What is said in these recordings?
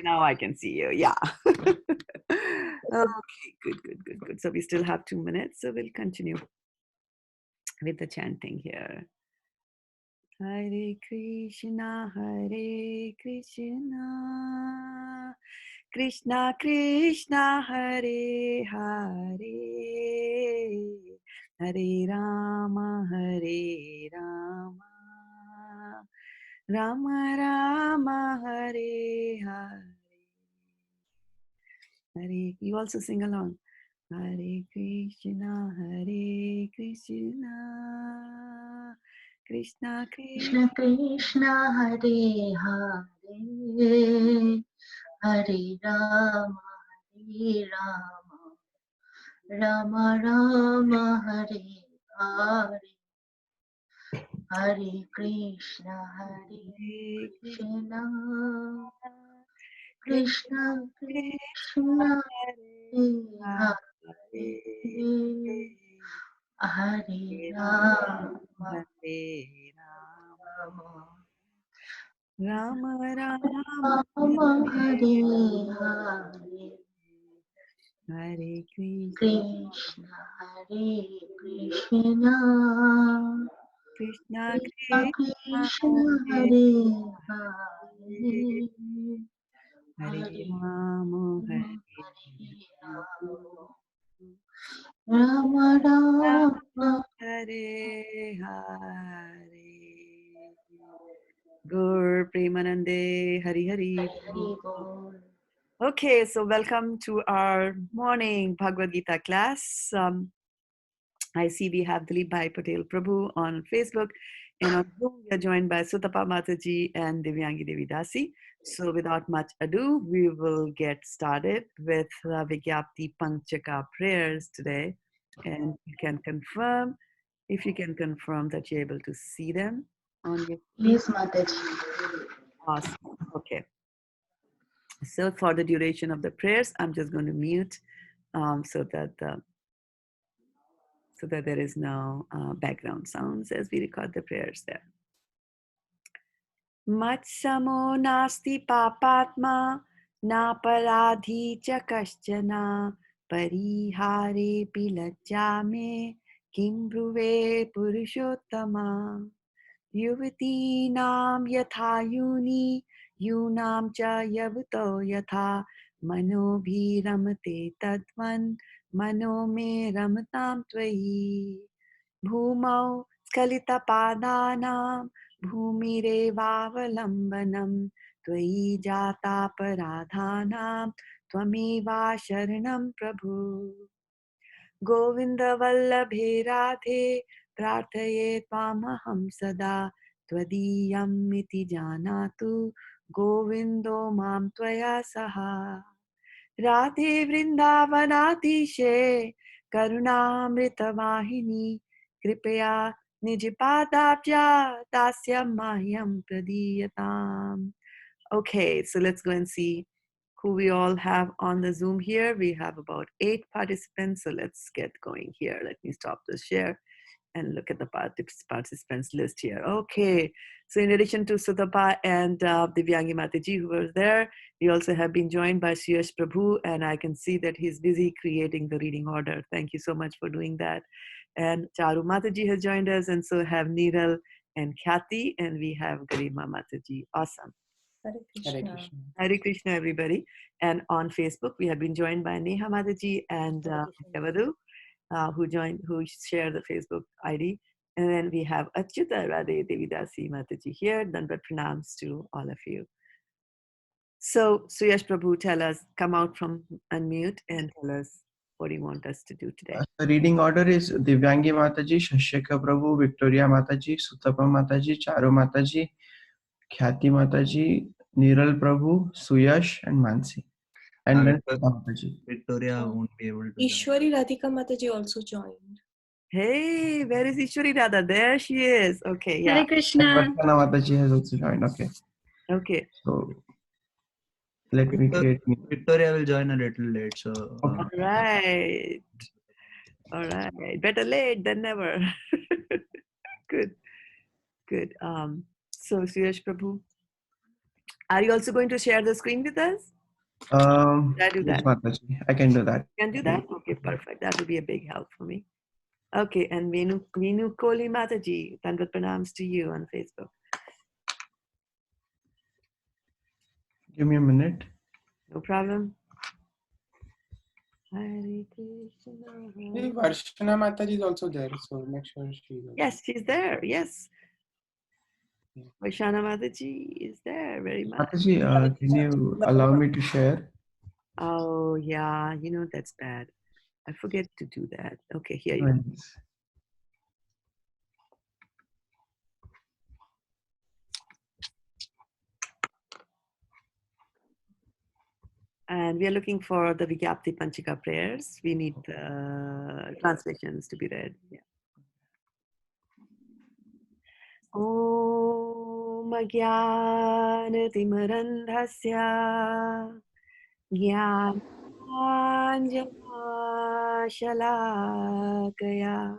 Now I can see you. Yeah. Okay, good. So we still have 2 minutes, so we'll continue with the chanting here. Hare Krishna, Krishna Krishna, Hare Hare, Hare Rama, Rama Rama, Hare Hare. Hare, you also sing along. Hare Krishna, Krishna Krishna Krishna. Krishna Hare Hare Hare Rama Rama Rama Hare Hare Hare Krishna Krishna Krishna Krishna Krishna Hare Hare Hare Rama Hare Rama Rama Rama Rama Hare Hare Hare Krishna Krishna Hare Krishna Krishna Krishna Krishna Krishna Hare Hare Hare Hare Hare Hare Rama Hare Rama Rama Rama Hare Hare Gur Premanande Hari Hari. Hare Bol. Okay, so welcome to our morning Bhagavad Gita class. I see we have Dilip Bhai Patel Prabhu on Facebook, and on Zoom we are joined by Sutapa Mataji and Divyangi Devi Dasi. So without much ado, we will get started with Vigyapti Panchaka prayers today. And you can confirm, if you can confirm that you're able to see them on your screen. Please Mataji. Awesome. Okay. So for the duration of the prayers, I'm just going to mute so that there is no background sounds as we record the prayers there. Matsamo nasti papatma naparadhi cha kaschana parihare pilajjame kim bruve purushottama yuvati nam yatha yuni yunam cha yavuto yatha mano bhi ramate tadvan mano me ramatam tvayi Bhumau Skalitapadanam Bhumirevavalambanam Tvai Jata Paradhanam Tvameva Sharanam Prabhu Govinda Vallabhe Radhe Prarthaye Tvamaham Sada Twadiyam iti janatu Govindo Mam Tvaya Saha Radhe Vrindavanadishe Karunamritavahini Kripaya Nijipadabja Dasya Mahyam Pradiyatam. Okay, so let's go and see who we all have on the Zoom here. We have about 8 participants, so let's get going here. Let me stop the share and look at the participants list here. Okay, so in addition to Sutapa and Divyangi Mataji who was there, we also have been joined by Suyash Prabhu, and I can see that he's busy creating the reading order. Thank you so much for doing that. And Charu Mataji has joined us, and so have Niral and Khyati, and we have Garima Mataji. Awesome. Hare Krishna. Hare Krishna, everybody. And on Facebook, we have been joined by Neha Mataji and Yavadu, who shared the Facebook ID. And then we have Achyuta Radhe Devidasi Mataji here. Dandavat pranams to all of you. So, Suyash Prabhu, tell us, come out from unmute and tell us what do you want us to do today. The reading order is Divyangi Mataji, Shashika Prabhu, Victoria Mataji, Sutapa Mataji, Charu Mataji, Khyati Mataji, Niral Prabhu, Suyash, and Mansi. And then Mataji. Victoria won't be able to. Ishwari Radhika Mataji also joined. Hey, where is Ishwari Radha? There she is. Okay, yeah. Hare Krishna. And Varshana Mataji has also joined. Okay. Okay. So let me create. Victoria will join a little late. So. All right. Better late than never. Good. So Suyash Prabhu, Are you also going to share the screen with us? Did I do Yes, that? Mataji, I can do that. Can do that? Okay, perfect. That will be a big help for me. Okay, and Venu Koli Mataji, Tanvat Pranams to you on Facebook. Give me a minute. No problem. Hare Krishna. Hey, Varshana Mataji is also there, so make sure she is also. Yes, she's there. Yes. Yeah. Vaishana Mataji is there very much. Mataji, can you allow me to share? Oh, yeah, that's bad. I forget to do that. Okay, here you go. Nice. And we are looking for the Vigyapti Panchika prayers. We need translations to be read. Yeah. Om Jnanatimarandhasya Jnananjana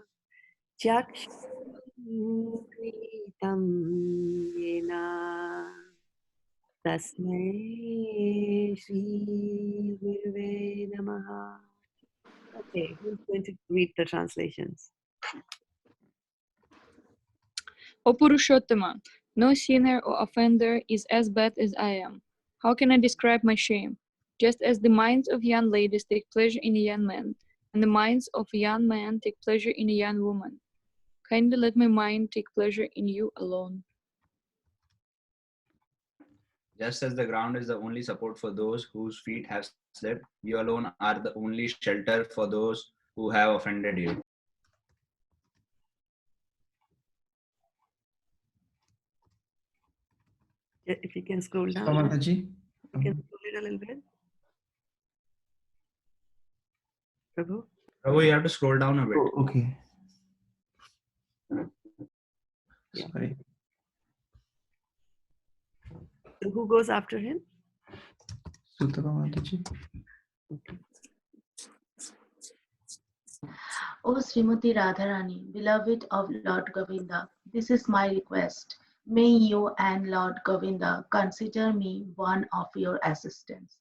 Chakshuritam Yena Tasmai Shri Gurave Namaha. Okay, who's going to read the translations? O Purushottama, no sinner or offender is as bad as I am. How can I describe my shame? Just as the minds of young ladies take pleasure in a young man, and the minds of a young man take pleasure in a young woman. Kindly let my mind take pleasure in you alone. Just as the ground is the only support for those whose feet have slipped, you alone are the only shelter for those who have offended you. If you can scroll down. Mataji. You can scroll it a little bit. Prabhu? Prabhu, you have to scroll down a bit. Oh, okay. Yeah. Sorry. So who goes after him? Sutapa Mataji. Okay. O Srimati Radharani, beloved of Lord Govinda, this is my request. May you and Lord Govinda consider me one of your assistants.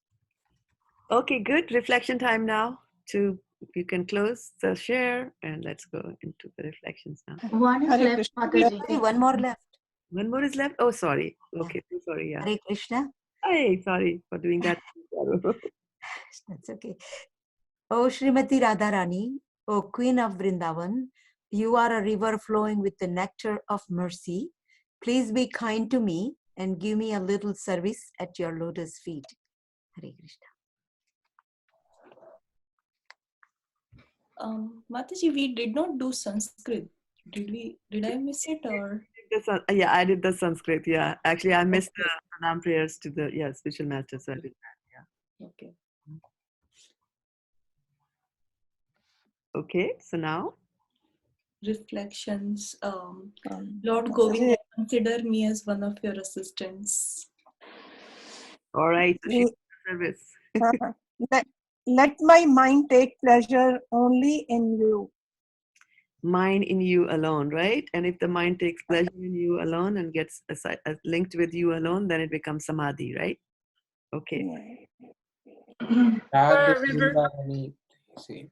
Okay, good. Reflection time now. You can close the share and let's go into the reflections now. One is Hare left, Krishna. Mataji. One more left. One more is left. Oh, sorry. Okay, so sorry. Yeah. Hare Krishna. Hi, sorry for doing that. That's okay. O Srimati Radharani, O Queen of Vrindavan, you are a river flowing with the nectar of mercy. Please be kind to me and give me a little service at your lotus feet. Hare Krishna. Mataji, we did not do Sanskrit. Did I miss it or? Yeah, I did the Sanskrit. Yeah, actually, I missed the pranam prayers to the spiritual master. So I did that. Yeah. Okay. Okay, so now. Reflections. Lord Govinda, consider me as one of your assistants. All right. So she's service. Let my mind take pleasure only in you. Mind in you alone, right? And if the mind takes pleasure in you alone and gets linked with you alone, then it becomes samadhi, right? Okay. See.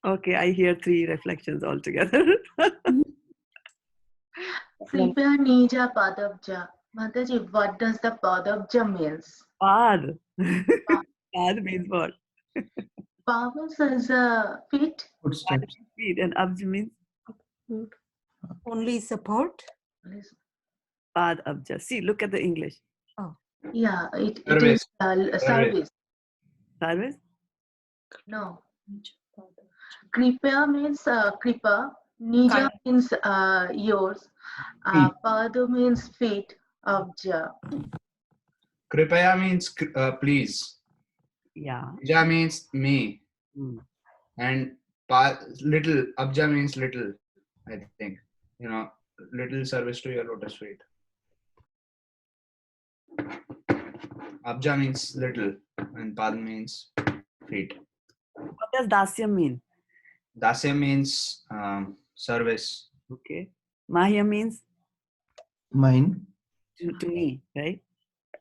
Okay, I hear 3 reflections altogether. Kripya Nija Padabja. Mataji, what does the Padabja means? Pad. Pad means what? Pavas is feet. Footsteps. Feet, and abja means Only support? pad abja. See, look at the English. Yeah, it Service. is service. Service? No. Kripa means kripa. Nija means yours. Padu means feet. Abja. Kripaya means please. Yeah. Ja means me. Hmm. And little. Abja means little, I think. Little service to your lotus feet. Abja means little and Pad means feet. What does dasya mean? Dasya means service. Okay. Mahya means Mine. to me, right?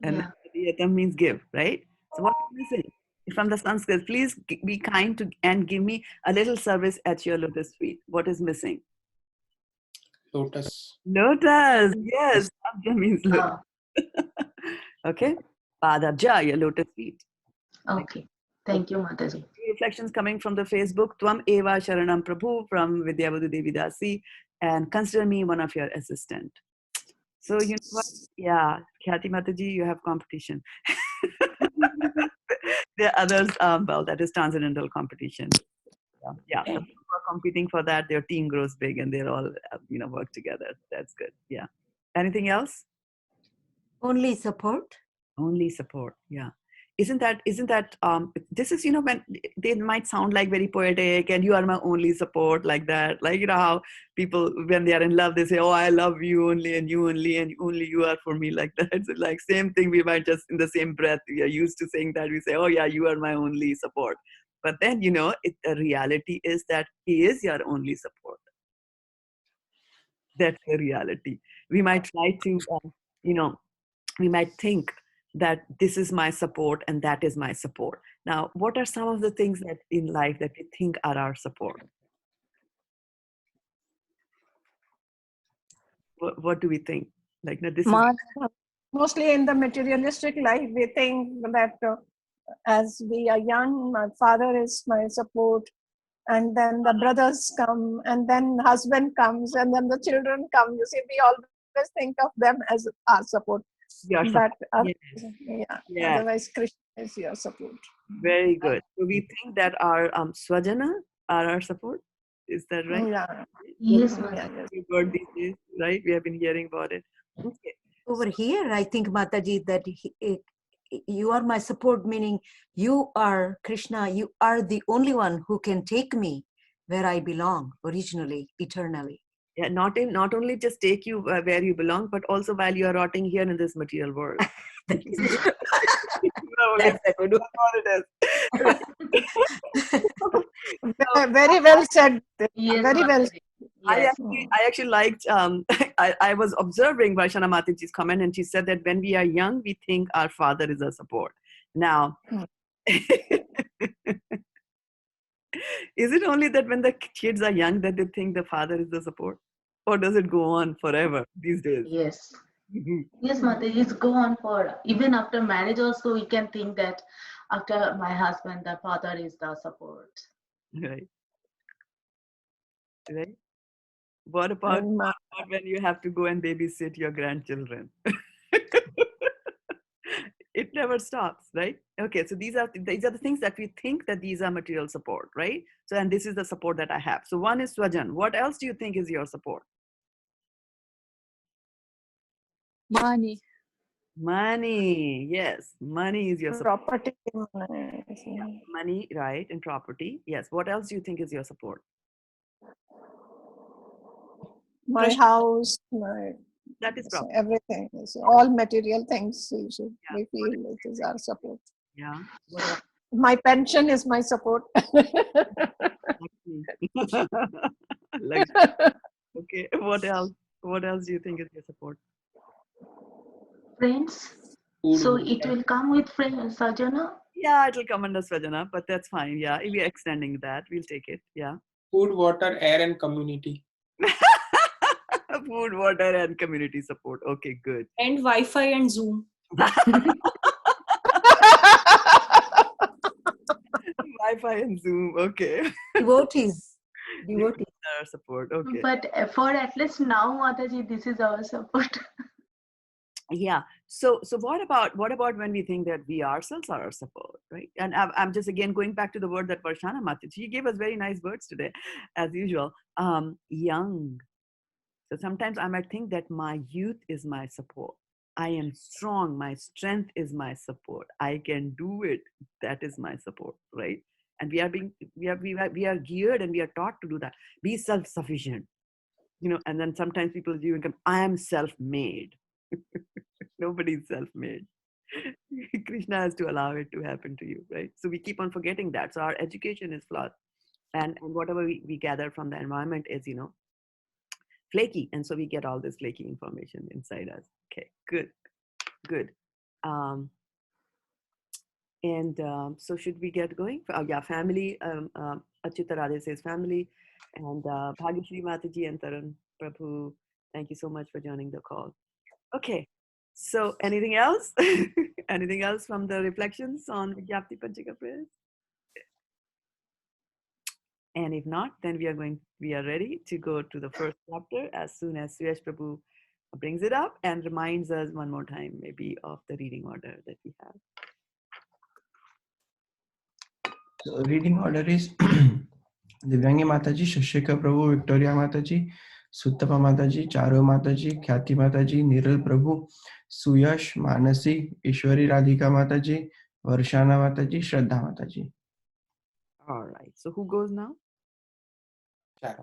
And Yeah. Pradiyatam means give, right? So what is missing? From the Sanskrit, please be kind to and give me a little service at your lotus feet. What is missing? Lotus. Lotus. Yes, Abja means lotus. Ah, Okay. Padabja, your lotus feet. okay. Thank you, Mataji. Reflections coming from the Facebook. Tvam Eva Sharanam Prabhu from Vidyavadhu Devi Dasi. And consider me one of your assistant. So you know what? Yeah, Khyati Mataji, you have competition. There are others, well, that is transcendental competition. Yeah. So people are competing for that. Their team grows big and they're all, work together. That's good. Yeah. Anything else? Only support. Only support. Yeah. Isn't that this is, when they might sound like very poetic and you are my only support, like that, like, how people, when they are in love, they say, oh, I love you only and you only you are for me, like that. So like same thing, we might just in the same breath, we are used to saying that, we say, oh yeah, you are my only support. But then, the reality is that he is your only support. That's the reality. We might try to, we might think that this is my support and that is my support. Now, what are some of the things that in life that we think are our support? What do we think? Like, no, this is Mostly in the materialistic life, we think that as we are young, my father is my support, and then the brothers come, and then husband comes, and then the children come. You see, we always think of them as our support. your But support. Yeah. otherwise, Krishna is your support. Very good. So we think that our swajana are our support. Is that right? Yeah. Yes, What Mataji. Yes. we word these days, right? We have been hearing about it. Okay. Over here, I think, Mataji, that you are my support, meaning you are Krishna, you are the only one who can take me where I belong originally, eternally. Yeah, not only just take you where you belong, but also while you are rotting here in this material world. That is That's a good one. what it is. Very well said. Yes, Very well. Mataji. Yes. I actually liked, I was observing Vaishana Mataji's comment, and she said that when we are young, we think our father is our support. Now, is it only that when the kids are young that they think the father is the support? Or does it go on forever these days? Yes. Yes, Mataji, it's go on for even after marriage also we can think that after my husband, the father is the support. Right. Right. What about when you have to go and babysit your grandchildren? It never stops, right? Okay, so these are the things that we think that these are material support, right? So, and this is the support that I have. So one is Swajan. What else do you think is your support? Money. Money. Yes, money is your support. Property. Money, right, and property. Yes. What else do you think is your support? My house, my That is property. everything. So all material things we feel it is our support. Yeah. What else? My pension is my support. Like, okay. What else? What else do you think is your support? Friends. Food, So it will come with friends, Sajana. Yeah, it will come under Swajana, but that's fine. Yeah, if we are extending that, we'll take it. Yeah. food, water, air, and community. Food, water, and community support. Okay, good. And Wi-Fi and Zoom. Wi-Fi and Zoom. Okay. Devotees. Our support. Okay. But for at least now, Mataji, this is our support. Yeah. So what about when we think that we ourselves are our support, right? And I'm just again going back to the word that Varshana Mataji, she gave us very nice words today, as usual. Young. So sometimes I might think that my youth is my support. I am strong. My strength is my support. I can do it. That is my support, right? And we are geared and we are taught to do that. Be self-sufficient, and then sometimes people do come, I am self-made. Nobody's self-made. Krishna has to allow it to happen to you, right? So we keep on forgetting that. So our education is flawed. And whatever we gather from the environment is, flaky, and so we get all this flaky information inside us. Okay, good. So should we get going? Yeah, family. Achyuta Radhe says family, and Bhagyashri Mataji and Tarun Prabhu, thank you so much for joining the call. Okay, so anything else? Anything else from the reflections on Vigyapti Panchika prayers? And if not, then we are ready to go to the first chapter as soon as Suyash Prabhu brings it up and reminds us one more time maybe of the reading order that we have. So reading order is Divyangi Mataji, Shashika Prabhu, Victoria Mataji, Suttapa Mataji, Charo Mataji, Khyati Mataji, Niral Prabhu, Suyash, Manasi, Ishwari Radhika Mataji, Varshana Mataji, Shraddha Mataji. All right. So who goes now? Yeah.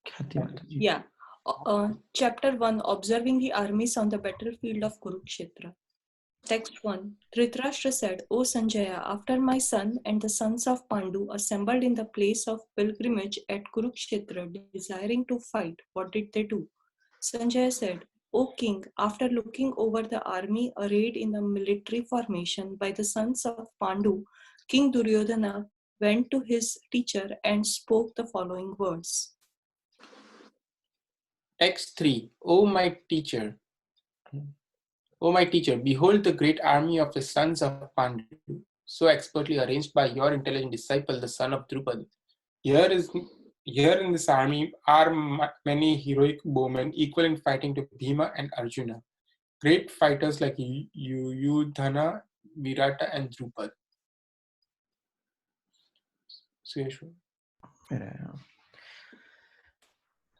Khyati Mataji. Yeah. Chapter 1, Observing the Armies on the Battlefield of Kurukshetra. Text 1. Dhritarashtra said, O Sanjaya, after my son and the sons of Pandu assembled in the place of pilgrimage at Kurukshetra, desiring to fight, what did they do? Sanjaya said, O king, after looking over the army arrayed in the military formation by the sons of Pandu, King Duryodhana went to his teacher and spoke the following words. Text 3. O my teacher, behold the great army of the sons of Pandu, so expertly arranged by your intelligent disciple, the son of Drupad. Here in this army are many heroic bowmen equal in fighting to Bhima and Arjuna. Great fighters like Yudhana, Virata and Drupad.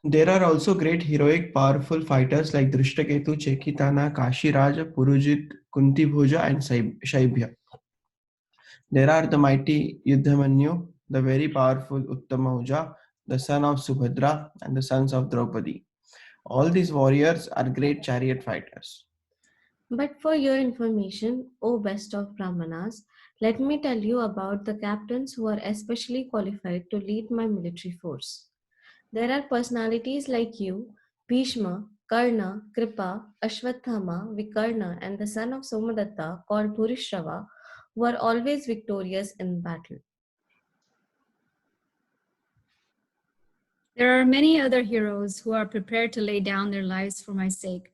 There are also great heroic powerful fighters like Drishtaketu, Chekitana, Kashiraj, Purujit, Kunti Bhoja and Shaibhya. There are the mighty Yudhamanyu, the very powerful Uttamahuja, the son of Subhadra and the sons of Draupadi. All these warriors are great chariot fighters. But for your information, O best of Brahmanas, let me tell you about the captains who are especially qualified to lead my military force. There are personalities like you, Bhishma, Karna, Kripa, Ashwathama, Vikarna, and the son of Somadatta called Bhurishrava, who are always victorious in battle. There are many other heroes who are prepared to lay down their lives for my sake.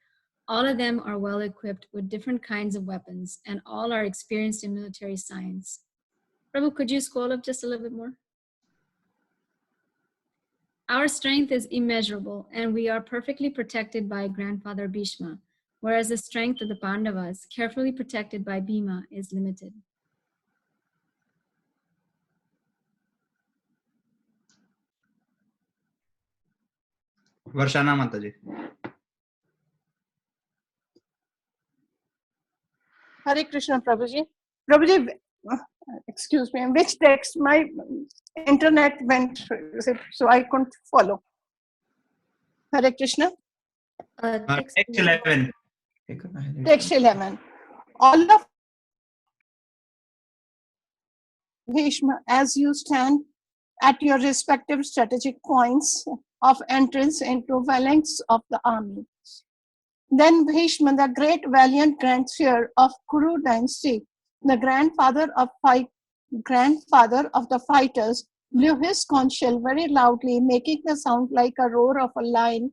All of them are well equipped with different kinds of weapons, and all are experienced in military science. Prabhu, could you scroll up just a little bit more? Our strength is immeasurable, and we are perfectly protected by grandfather Bhishma, whereas the strength of the Pandavas, carefully protected by Bhima, is limited. Varshana Mataji. Hare Krishna, Prabhuji. Prabhuji, excuse me, which text? My internet went, so I couldn't follow. Hare Krishna. Text 11. Text 11. All of Bhishma, as you stand at your respective strategic points of entrance into phalanx of the army. Then Bhishma, the great valiant grandseer of Kuru dynasty, the grandfather of the fighters, blew his conch shell very loudly, making the sound like a roar of a lion,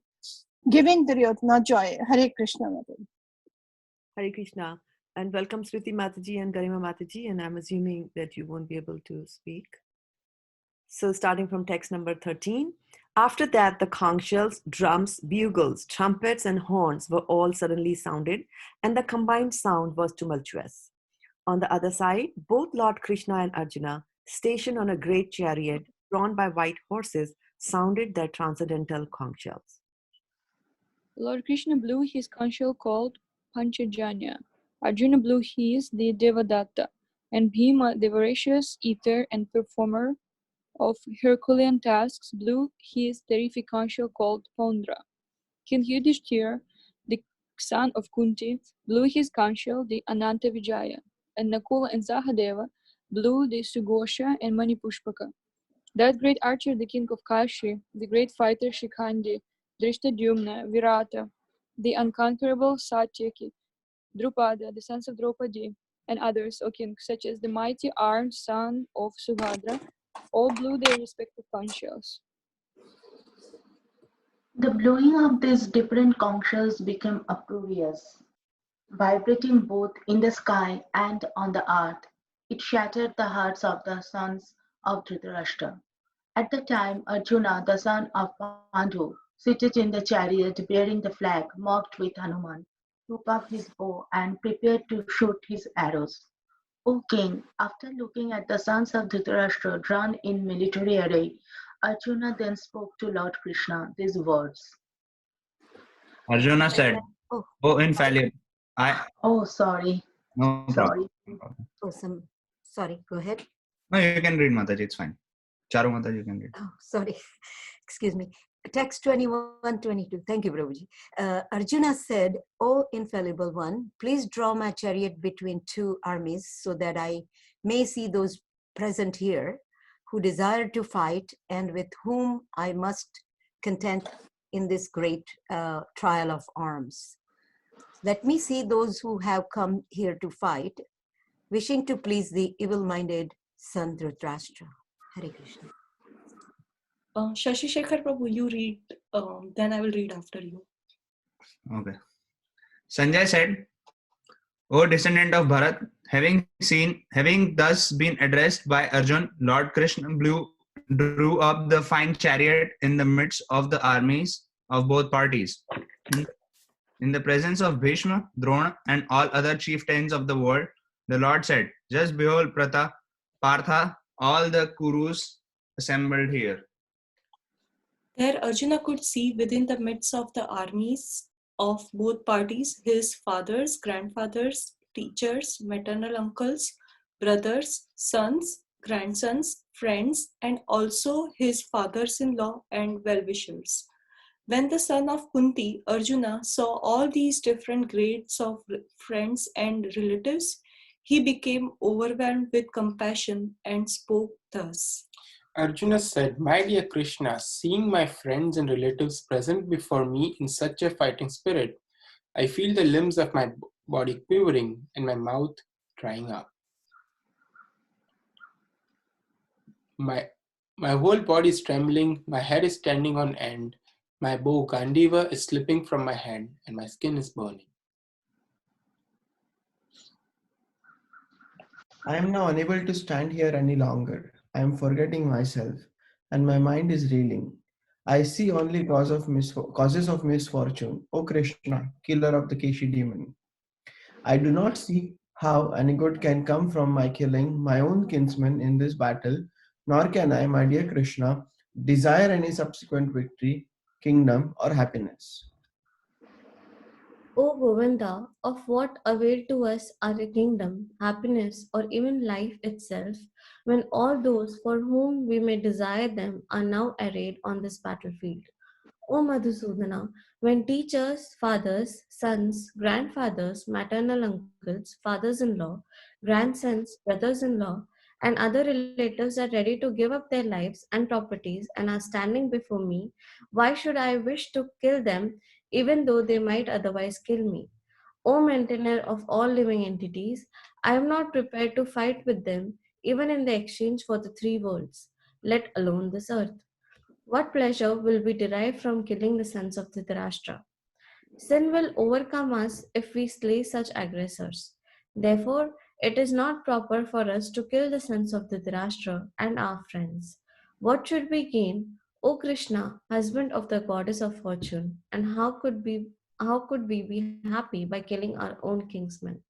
giving Duryodhana joy. Hare Krishna. Hare Krishna. And welcome Smriti Mataji and Garima Mataji, and I'm assuming that you won't be able to speak. So starting from text number 13. After that, the conch shells, drums, bugles, trumpets, and horns were all suddenly sounded, and the combined sound was tumultuous. On the other side, both Lord Krishna and Arjuna, stationed on a great chariot drawn by white horses, sounded their transcendental conch shells. Lord Krishna blew his conch shell called Panchajanya. Arjuna blew his, the Devadatta, and Bhima, the voracious eater and performer of Herculean tasks, blew his terrific conch shell called Pondra. King Yudhishthira, the son of Kunti, blew his conch shell, the Ananta Vijaya, and Nakula and Sahadeva blew the Sugosha and Manipushpaka. That great archer, the king of Kashi, the great fighter Shikhandi, Drishtadyumna, Virata, the unconquerable Satyaki, Drupada, the sons of Draupadi, and others, O king, such as the mighty armed son of Subhadra, all blew their respective conch shells. The blowing of these different conch shells became uproarious, vibrating both in the sky and on the earth. It shattered the hearts of the sons of Dhritarashtra. At the time, Arjuna, the son of Pandu, seated in the chariot bearing the flag marked with Hanuman, took up his bow and prepared to shoot his arrows. O king, after looking at the sons of Dhritarashtra drawn in military array, Arjuna then spoke to Lord Krishna these words. Arjuna said, Oh, "Oh, infallible, Oh, sorry. no Sorry. problem. No problem. sorry, go ahead. No, you can read, Mataji, it's fine. Charu Mataji, you can read. Oh, sorry. Excuse me. Text 21-22. Thank you, Prabhuji. Arjuna said, O infallible one, please draw my chariot between two armies so that I may see those present here who desire to fight and with whom I must contend in this great trial of arms. Let me see those who have come here to fight, wishing to please the evil-minded son Dhritarashtra. Hare Krishna. Shashi Shekhar Prabhu, you read, then I will read after you. Okay. Sanjay said, O descendant of Bharat, having thus been addressed by Arjun, Lord Krishna drew up the fine chariot in the midst of the armies of both parties. In the presence of Bhishma, Drona, and all other chieftains of the world, the Lord said, just behold Partha, all the Kurus assembled here. There Arjuna could see within the midst of the armies of both parties his fathers, grandfathers, teachers, maternal uncles, brothers, sons, grandsons, friends, and also his fathers-in-law and well-wishers. When the son of Kunti, Arjuna, saw all these different grades of friends and relatives, he became overwhelmed with compassion and spoke thus. Arjuna said, My dear Krishna, seeing my friends and relatives present before me in such a fighting spirit, I feel the limbs of my body quivering and my mouth drying up. My whole body is trembling, my head is standing on end, my bow Gandiva is slipping from my hand, and my skin is burning. I am now unable to stand here any longer. I am forgetting myself, and my mind is reeling. I see only causes of misfortune. O Krishna, killer of the Keshi demon. I do not see how any good can come from my killing my own kinsman in this battle, nor can I, my dear Krishna, desire any subsequent victory, kingdom, or happiness. O Govinda, of what avail to us are a kingdom, happiness, or even life itself, when all those for whom we may desire them are now arrayed on this battlefield? O Madhusudana, when teachers, fathers, sons, grandfathers, maternal uncles, fathers-in-law, grandsons, brothers-in-law, and other relatives are ready to give up their lives and properties and are standing before me, why should I wish to kill them even though they might otherwise kill me? O maintainer of all living entities, I am not prepared to fight with them even in the exchange for the three worlds, let alone this earth. What pleasure will be derived from killing the sons of Dhritarashtra? Sin will overcome us if we slay such aggressors. Therefore, it is not proper for us to kill the sons of Dhritarashtra and our friends. What should we gain, O Krishna, husband of the goddess of fortune, and how could we be happy by killing our own kinsmen?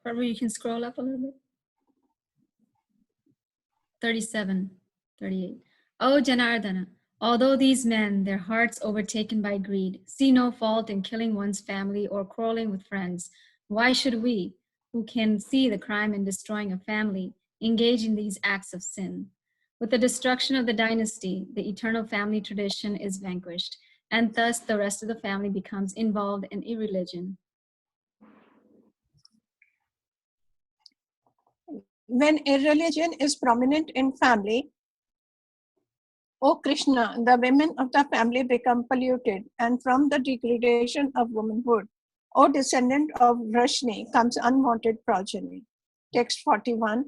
Prabhu, you can scroll up a little bit. 37, 38. O Janardana, although these men, their hearts overtaken by greed, see no fault in killing one's family or quarreling with friends, why should we, who can see the crime in destroying a family, engage in these acts of sin? With the destruction of the dynasty, the eternal family tradition is vanquished, and thus the rest of the family becomes involved in irreligion. when irreligion is prominent in family, O Krishna, the women of the family become polluted, and from the degradation of womanhood, O descendant of Vrashni, comes unwanted progeny. Text 41.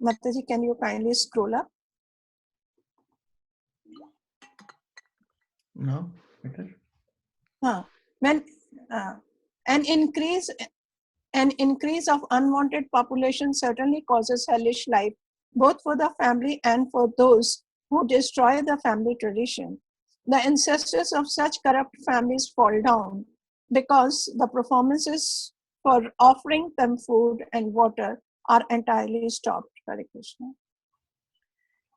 Mataji, can you kindly scroll up? No, better. When an increase of unwanted population certainly causes hellish life, both for the family and for those who destroy the family tradition. The ancestors of such corrupt families fall down because the performances for offering them food and water are entirely stopped. Hare Krishna.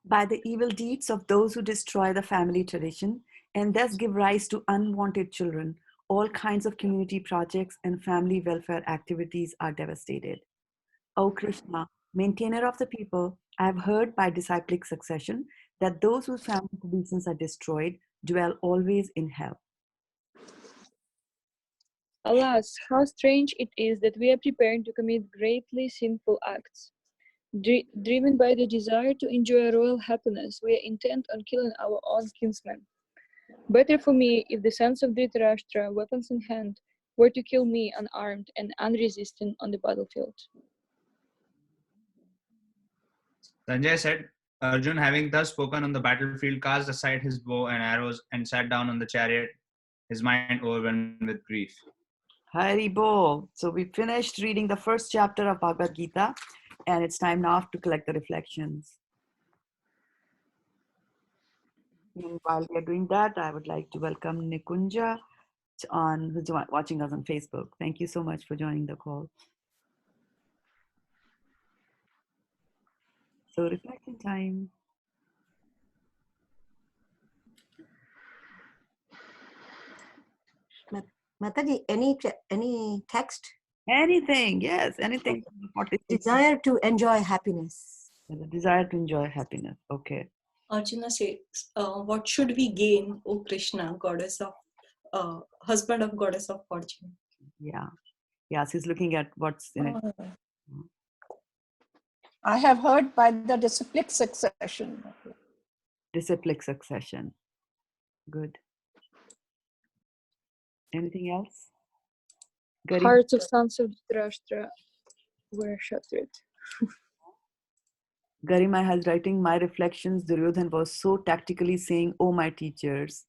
By the evil deeds of those who destroy the family tradition and thus give rise to unwanted children, all kinds of community projects and family welfare activities are devastated. O Krishna, maintainer of the people, I have heard by disciplic succession that those whose family traditions are destroyed dwell always in hell. Alas, how strange it is that we are preparing to commit greatly sinful acts. Driven by the desire to enjoy royal happiness, we are intent on killing our own kinsmen. Better for me if the sons of Dhritarashtra, weapons in hand, were to kill me unarmed and unresisting on the battlefield. Sanjay said, Arjun, having thus spoken on the battlefield, cast aside his bow and arrows and sat down on the chariot, his mind overwhelmed with grief. Hari Bol. So we finished reading the first chapter of Bhagavad Gita, and it's time now to collect the reflections. And while we are doing that, I would like to welcome Nikunja who's watching us on Facebook. Thank you so much for joining the call. So reflection time. Mataji, any text? Anything, yes, anything. Desire to enjoy happiness. The desire to enjoy happiness. Okay. Arjuna says, what should we gain, O Krishna, goddess of, husband of goddess of fortune? Yeah. Yes, he's looking at what's in it. I have heard by the disciplic succession. Disciplic succession. Good. Anything else? Hearts of sons of Dhritarashtra were shattered. Garima has writing, my reflections, Duryodhan was so tactically saying, oh, my teachers.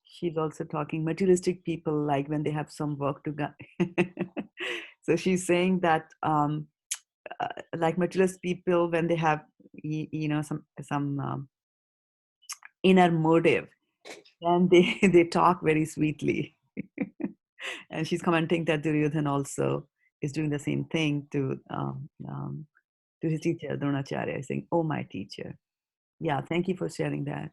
She's also talking materialistic people, like when they have some work to do. So she's saying that like materialist people, when they have, some inner motive, then they talk very sweetly. And she's commenting that Duryodhan also is doing the same thing to his teacher, Dronacharya, saying, oh, my teacher. Yeah, thank you for sharing that.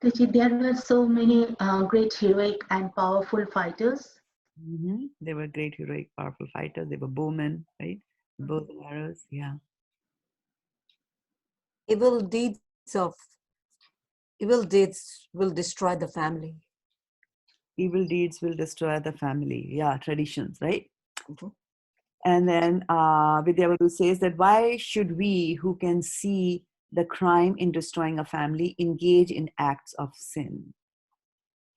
There were so many great heroic and powerful fighters. Mm-hmm. They were great, heroic, powerful fighters. They were bowmen, right? Bows and arrows, yeah. Evil deeds will destroy the family. Evil deeds will destroy the family. Yeah, traditions, right? Mm-hmm. And then Vidyavadu says that why should we, who can see the crime in destroying a family, engage in acts of sin?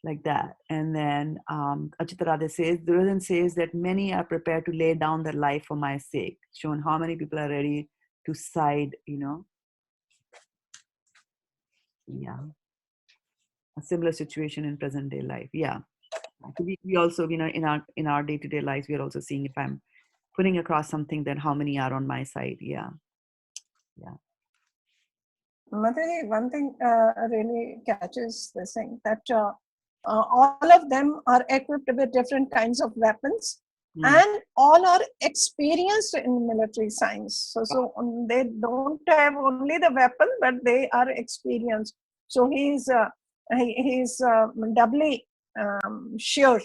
Like that. And then Achitarada says, Duryodhan says that many are prepared to lay down their life for my sake. Shown how many people are ready to side, Yeah. A similar situation in present day life. Yeah. We also, in our day-to-day lives, we are also seeing if I'm putting across something, then how many are on my side. Yeah. Yeah. Mataji, one thing really catches this thing, that all of them are equipped with different kinds of weapons, and all are experienced in military science. So they don't have only the weapon, but they are experienced. So he's doubly sure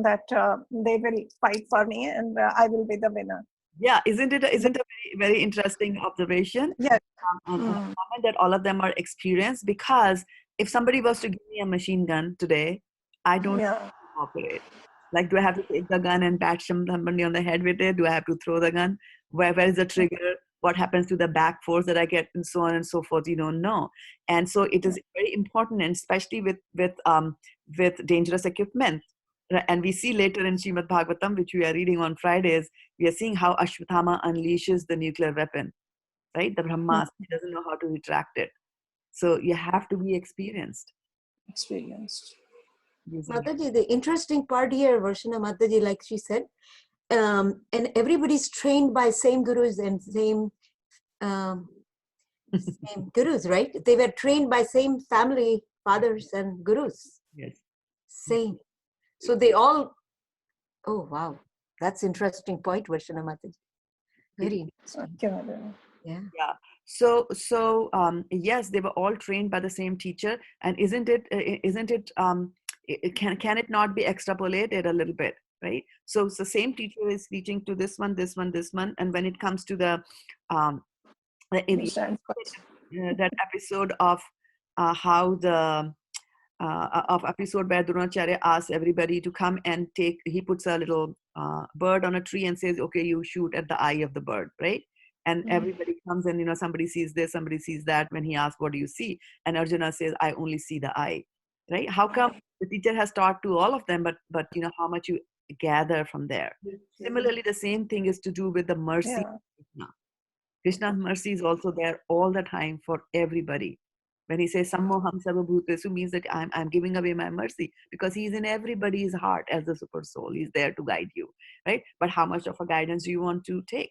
that they will fight for me and I will be the winner. Yeah, isn't it a very, very interesting observation? Yes. That all of them are experienced, because if somebody was to give me a machine gun today, I don't operate. Like, do I have to take the gun and pat somebody on the head with it? Do I have to throw the gun? Where is the trigger? What happens to the back force that I get, and so on and so forth? You don't know. And so it is very important, and especially with dangerous equipment. And we see later in Srimad Bhagavatam, which we are reading on Fridays, we are seeing how Ashwatthama unleashes the nuclear weapon, right? The Brahmas, he doesn't know how to retract it. So you have to be experienced. using it. Mataji, the interesting part here, Varshana Mataji, like she said, and everybody's trained by same gurus and same gurus, right? They were trained by same family fathers and gurus. Yes. Same. So they all, oh wow, that's interesting point, Varshana Mataji. Very interesting. Yeah. Yeah. So yes, they were all trained by the same teacher. And isn't it can it not be extrapolated a little bit, right? So the same teacher is teaching to this one, and when it comes to that episode of how the of episode where Dronacharya asks everybody to come and he puts a little bird on a tree and says, okay, you shoot at the eye of the bird, right? And everybody comes and, somebody sees this, somebody sees that. When he asks, what do you see? And Arjuna says, I only see the eye, right? How come the teacher has taught to all of them, but how much you gather from there? Similarly, the same thing is to do with the mercy of Krishna. Krishna's mercy is also there all the time for everybody. When he says Sammoham Sarvabhutesu, means that I'm giving away my mercy, because he's in everybody's heart as the super soul. He's there to guide you, right? But how much of a guidance do you want to take?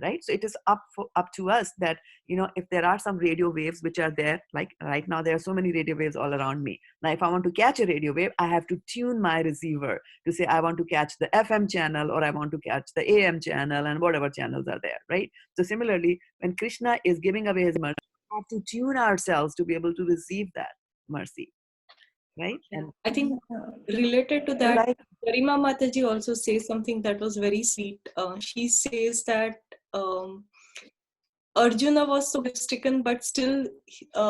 Right? So it is up to us that, if there are some radio waves which are there, like right now there are so many radio waves all around me. Now, if I want to catch a radio wave, I have to tune my receiver to say I want to catch the FM channel, or I want to catch the AM channel, and whatever channels are there, right? So similarly, when Krishna is giving away his mercy, we have to tune ourselves to be able to receive that mercy, right? And I think related to that, Garima Mataji also says something that was very sweet. She says that Arjuna was so stricken, but still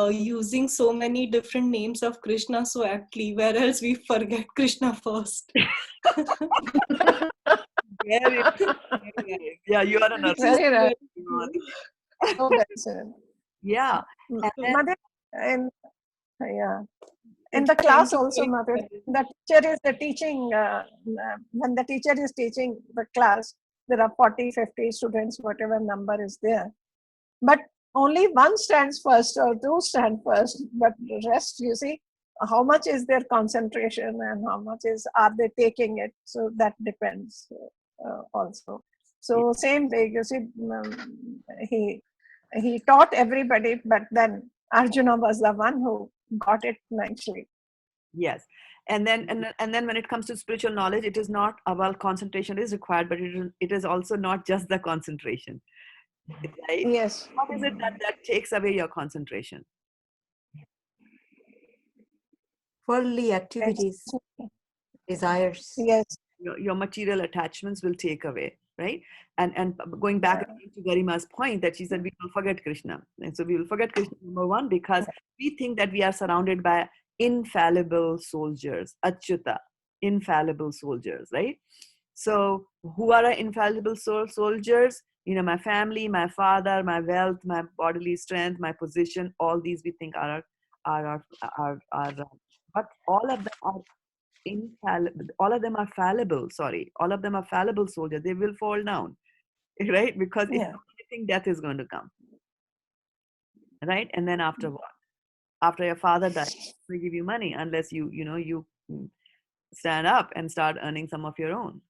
using so many different names of Krishna so aptly, whereas we forget Krishna first. Very nice. Yeah, you are a nurse. Very right. Oh, yeah. Mother, in the class also, Mother, the teacher is teaching, when the teacher is teaching the class, there are 40, 50 students, whatever number is there. But only one stands first or two stand first, but the rest, you see, how much is their concentration and how much are they taking it? So that depends also. So same way, you see, he taught everybody, but then Arjuna was the one who got it nicely. Yes. And then when it comes to spiritual knowledge, it is not, concentration is required, but it is also not just the concentration. Right? Yes. What is it that takes away your concentration? Worldly activities, desires. Yes. Your material attachments will take away, right? And going back to Garima's point that she said we will forget Krishna. And so we will forget Krishna, number one, because we think that we are surrounded by infallible soldiers, Achyuta, infallible soldiers, right? So who are our infallible soldiers? My family, my father, my wealth, my bodily strength, my position, all these we think are but all of them are infallible. All of them are fallible. Sorry, all of them are fallible soldiers. They will fall down, right? Because if anything, death is going to come, right? And then after what? After your father dies, they give you money unless you stand up and start earning some of your own,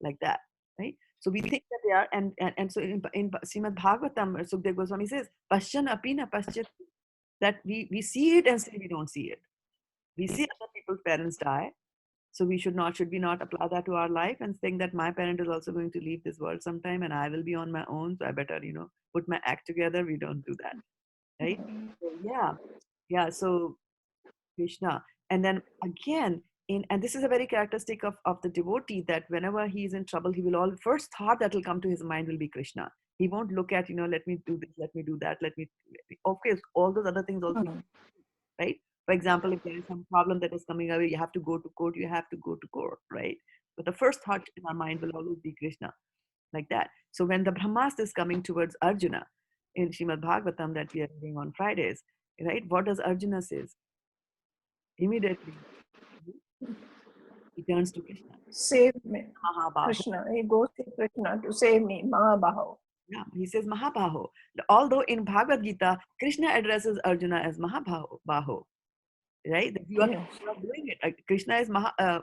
like that, right? So we think that they are, and so in Srimad Bhagavatam, Sukdev Goswami says, Paschan apina paschat, that we see it and say we don't see it. We see other people's parents die, so should we not apply that to our life and think that my parent is also going to leave this world sometime and I will be on my own, so I better, put my act together. We don't do that, right? So yeah, so Krishna. And then again, and this is a very characteristic of the devotee, that whenever he is in trouble, he will first thought that will come to his mind will be Krishna. He won't look at, let me do this, let me do that, okay, all those other things also, right? For example, if there is some problem that is coming away, you have to go to court, right? But the first thought in our mind will always be Krishna, like that. So when the Brahmastra is coming towards Arjuna in Srimad Bhagavatam that we are reading on Fridays, right? What does Arjuna say? Immediately, he turns to Krishna. Save me, Mahabaho. Krishna. He goes to Krishna to save me, Mahabaho. Yeah, he says Mahabaho. Although in Bhagavad Gita, Krishna addresses Arjuna as Mahabaho, right? That you are doing it. Krishna is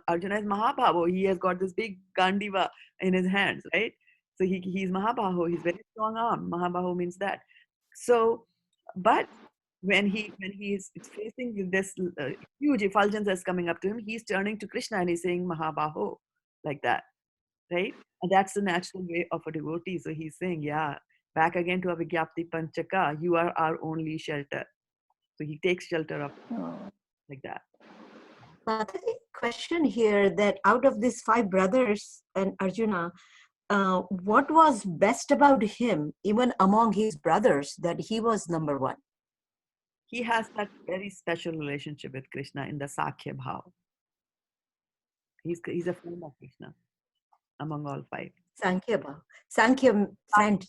Arjuna is Mahabaho. He has got this big Gandiva in his hands, right? So he's Mahabaho. He's very strong arm. Mahabaho means that. So, but when he's facing this huge effulgence that's coming up to him, he's turning to Krishna and he's saying Mahabaho, like that, right? And that's the natural way of a devotee. So he's saying, yeah, back again to Avigyapti Panchaka, you are our only shelter. So he takes shelter of like that. But the question here that out of these 5 brothers and Arjuna, what was best about him, even among his brothers, that he was number 1? He has that very special relationship with Krishna in the Sakhya Bhav. He's a friend of Krishna among all 5. Sankhya Bhav. Sankhya, friend.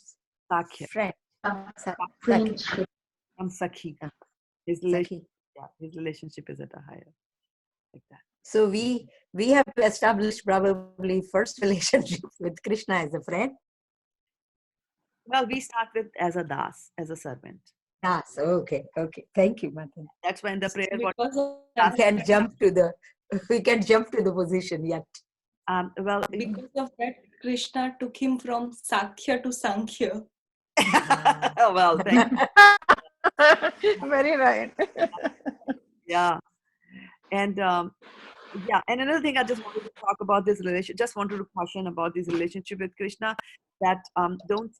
Sakhya. Friend. Friendship. Sakhi. His relationship is at a higher, like that. So we have to establish probably first relationship with Krishna as a friend. Well, we start with as a das, as a servant. Das, okay. Thank you, Matan. That's when the prayer. We can't jump to the position yet. Well, because of that, Krishna took him from Sakhya to Sankhya. Well, thank you. Very right. Yeah. And and another thing I just wanted to talk about this relationship, just wanted to caution about this relationship with Krishna, that don't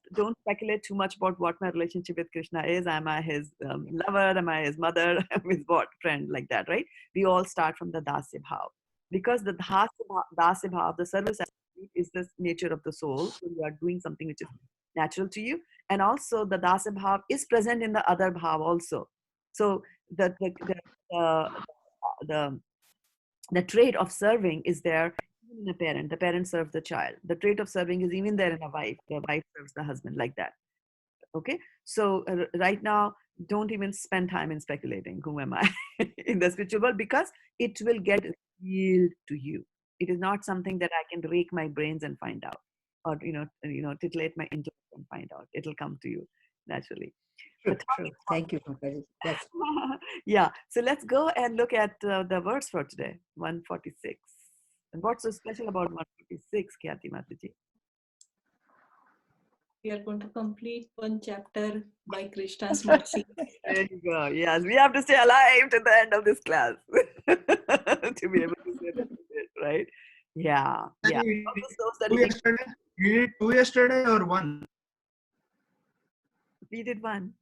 speculate too much about what my relationship with Krishna is. Am I his lover? Am I his mother? Am I his what? Friend? Like that, right? We all start from the Dasya Bhav. Because the Dasya Bhav, the service is the nature of the soul. So you are doing something which is natural to you. And also the Dasya Bhav is present in the other Bhav also. So the trait of serving is there even in a parent. The parent serves the child. The trait of serving is even there in a wife. The wife serves the husband, like that. Okay? So right now, don't even spend time in speculating, who am I in the spiritual world, because it will get revealed to you. It is not something that I can rake my brains and find out, or titillate my intellect and find out. It'll come to you naturally. True. Thank you, Mataji. Yes. Yeah. So let's go and look at the verse for today, 146. And what's so special about 146, Khyati Mataji? We are going to complete one chapter by Krishna's mercy. There you go. Yes, we have to stay alive to the end of this class to be able to say that, right? Yeah. Yeah. You did 2 yesterday or 1? We did 1.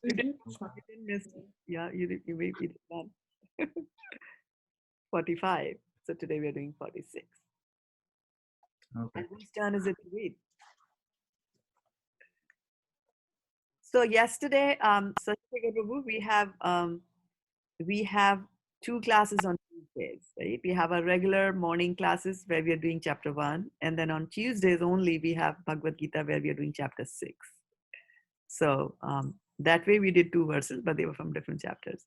You didn't miss. Yeah, you did. We did 1. 45. So today we are doing 46. Okay. And whose turn is it to read? So yesterday, we have 2 classes on Tuesdays, right? We have our regular morning classes where we are doing chapter 1, and then on Tuesdays only we have Bhagavad Gita where we are doing chapter 6. So that way we did 2 verses, but they were from different chapters.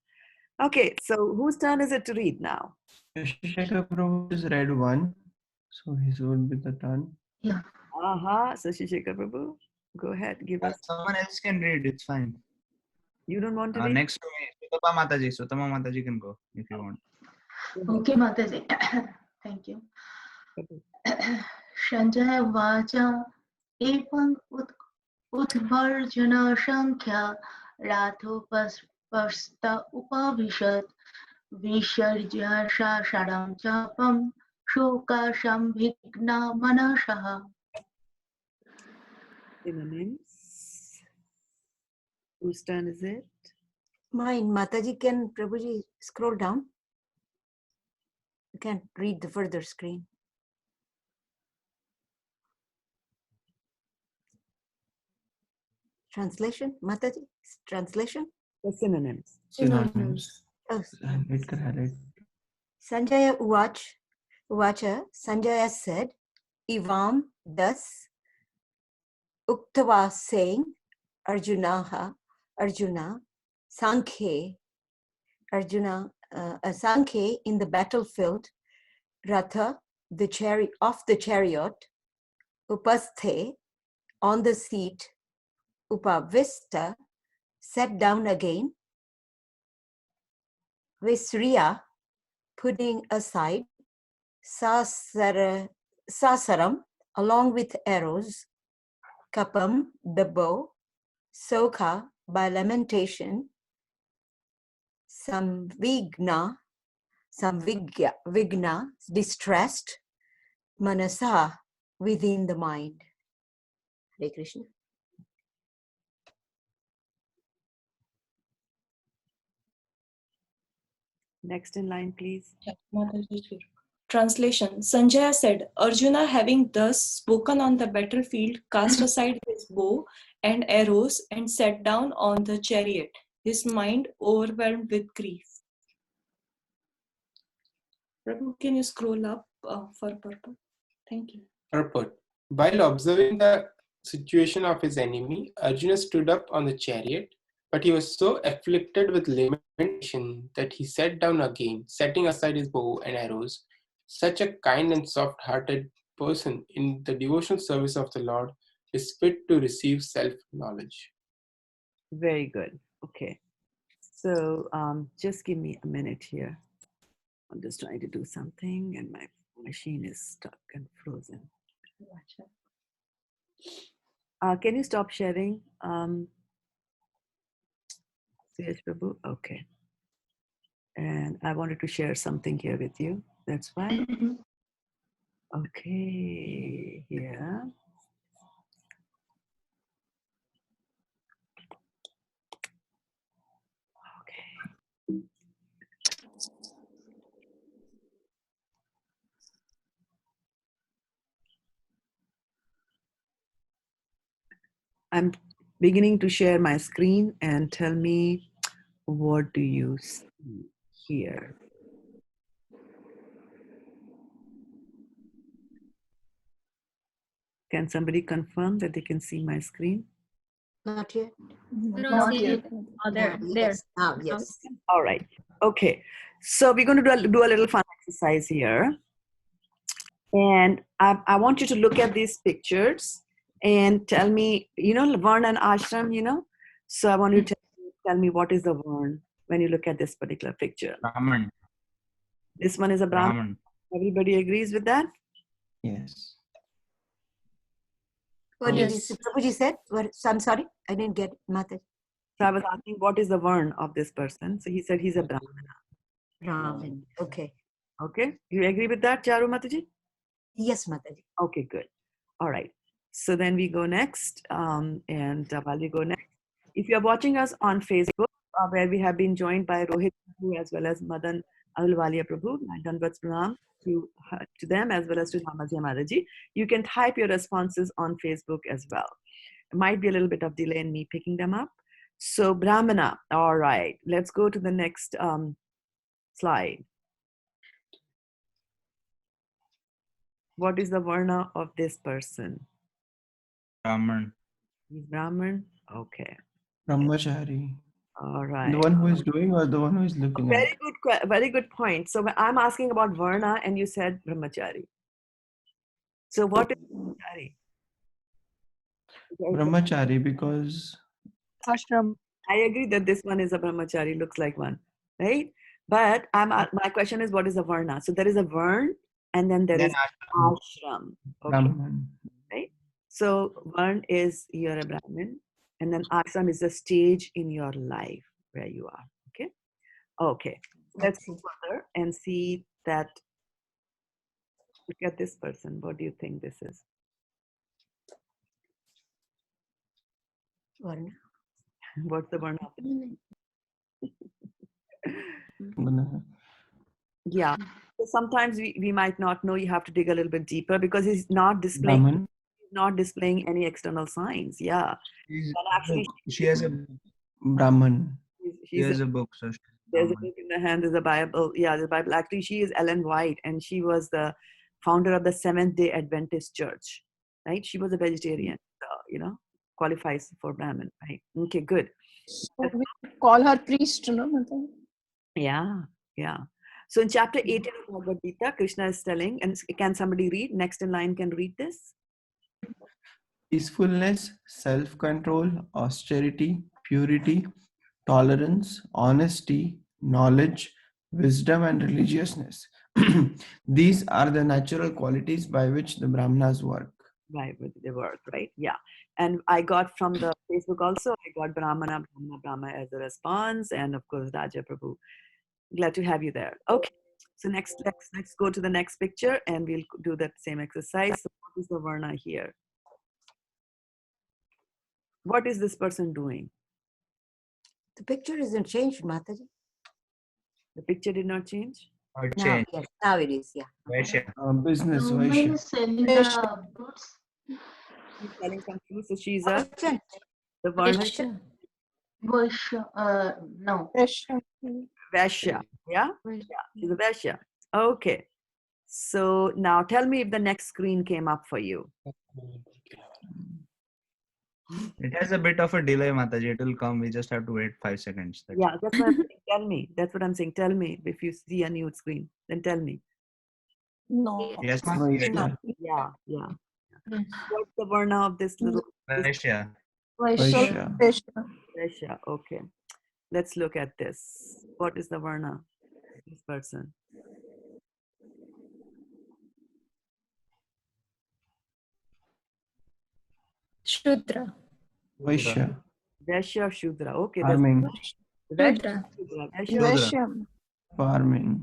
Okay, so whose turn is it to read now? Shashishekar Prabhu is read 1, so his would be the turn. Yeah. So Shashishekar Prabhu, go ahead, give us. Someone else can read, it's fine. You don't want to read? Next to me, Sutama Mataji can go if you want. Okay, Mataji. Thank you. Sanjaya Vacha Evam Utvarjana Sankhya Rathopasta Upavishat Visharjya Shashadam Chapam Shoka Shambhigna Manashaha. Synonyms. Whose turn is it? Mine. Mataji, can Prabhuji scroll down? You can read the further screen. Translation, Mataji? Translation? The synonyms. Synonyms. Oh, Highlight. Sanjaya Uvacha, Sanjaya said, Ivam, thus, Uktava saying, Arjuna, Sankhe, Sankhe in the battlefield, Ratha, the chariot of the chariot, Upasthe, on the seat, Upavista, sat down again, Visriya, putting aside, Sasaram, along with arrows, Kapam, the bow, Sokha, by lamentation, Samvigna, distressed, Manasa, within the mind. Hare Krishna. Next in line, please. Translation. Sanjaya said, Arjuna, having thus spoken on the battlefield, cast aside his bow and arrows and sat down on the chariot, his mind overwhelmed with grief. Prabhu, can you scroll up for purpose? Thank you. Purport. While observing the situation of his enemy, Arjuna stood up on the chariot, but he was so afflicted with lamentation that he sat down again, setting aside his bow and arrows. Such a kind and soft-hearted person in the devotional service of the Lord is fit to receive self-knowledge. Very good. Okay. So just give me a minute here. I'm just trying to do something and my machine is stuck and frozen. Can you stop sharing? Suyash Prabhu? Okay. And I wanted to share something here with you. That's why. Okay, here. Okay. I'm beginning to share my screen and tell me what do you see here? Can somebody confirm that they can see my screen? Not yet. I don't see it. Oh, there. Yes. Now, yes. All right. Okay. So we're going to do a little fun exercise here. And I want you to look at these pictures and tell me, Varna and Ashram, So I want you to tell me what is the Varna when you look at this particular picture. Brahman. This one is a Brahman. Everybody agrees with that? Yes. What did Prabhuji said? So I'm sorry, I didn't get it. Mataji. So I was asking, what is the Varna of this person? So he said he's a Brahmana. Brahmin. Okay. Okay. You agree with that, Charu Mataji? Yes, Mataji. Okay, good. All right. So then we go next. And while we go next, if you're watching us on Facebook, where we have been joined by Rohit Prabhu as well as Madan Ahluwalia Prabhu, my Dandavat Pranam to them as well as to Namazi Mataji, you can type your responses on Facebook as well. It might be a little bit of delay in me picking them up. So Brahmana, all right. Let's go to the next slide. What is the Varna of this person? Brahman. He's Brahman? Okay. Brahmachari. All right. The one who is doing or the one who is looking at? Very good point. So I'm asking about Varna and you said Brahmachari. So what is Brahmachari? Brahmachari because... Ashram. I agree that this one is a Brahmachari, looks like one, right? But my question is, what is a Varna? So there is a Varna and then there is Ashram. Okay. Right? So Varna is you're a Brahmin and then Ashram is a stage in your life where you are. Okay. Okay. Let's go further and see that. Look at this person. What do you think this is? Varna. What's the Varna? Yeah. So sometimes we might not know. You have to dig a little bit deeper because he's not displaying any external signs. Yeah. She has a Brahman. She has a book. So There's a book in the hand, there's a Bible. Yeah, the Bible. Actually, she is Ellen White, and she was the founder of the Seventh-day Adventist Church, right? She was a vegetarian, qualifies for Brahmin, right? Okay, good. So we call her priest, no? Mother? Yeah, yeah. So in chapter 18 of Bhagavad Gita, Krishna is telling, and can somebody read? Next in line can read this. Peacefulness, self-control, austerity, purity, tolerance, honesty, knowledge, wisdom, and religiousness. These are the natural qualities by which the Brahmanas work. Right, with the work, right? Yeah. And I got from the Facebook also, I got Brahmana, Brahma as a response, and of course, Raja Prabhu. Glad to have you there. Okay. So let's go to the next picture and we'll do that same exercise. So what is the Varna here? What is this person doing? The picture isn't changed, Mataji. The picture did not change? Or Now, change. yes, now it is, yeah. Vaishya. Business, Woman Vaishya. is selling the goods. She's selling some food, so she's a Vaishya. the Varna Vaishya. Vaishya, no. Vaishya. Vaishya. Yeah? Yeah, she's a Vaishya. Okay. So now tell me if the next screen came up for you. It has a bit of a delay, Mataji. It will come. We just have to wait 5 seconds. That's Yeah, that's what I'm saying. Tell me. That's what I'm saying. Tell me if you see a new screen. Then tell me. No. Yes, ma'am. Vaishya. Yeah, yeah. Yes. What's the Varna of this little Vaishya. Vaishya. Vaishya. Vaishya? Okay. Let's look at this. What is the Varna of this person? Shudra. Vaishya. Vaishya or Shudra? Okay. Farming. Vaishya. Shudra. Shudra. Vaishya. Vaishya. Farming.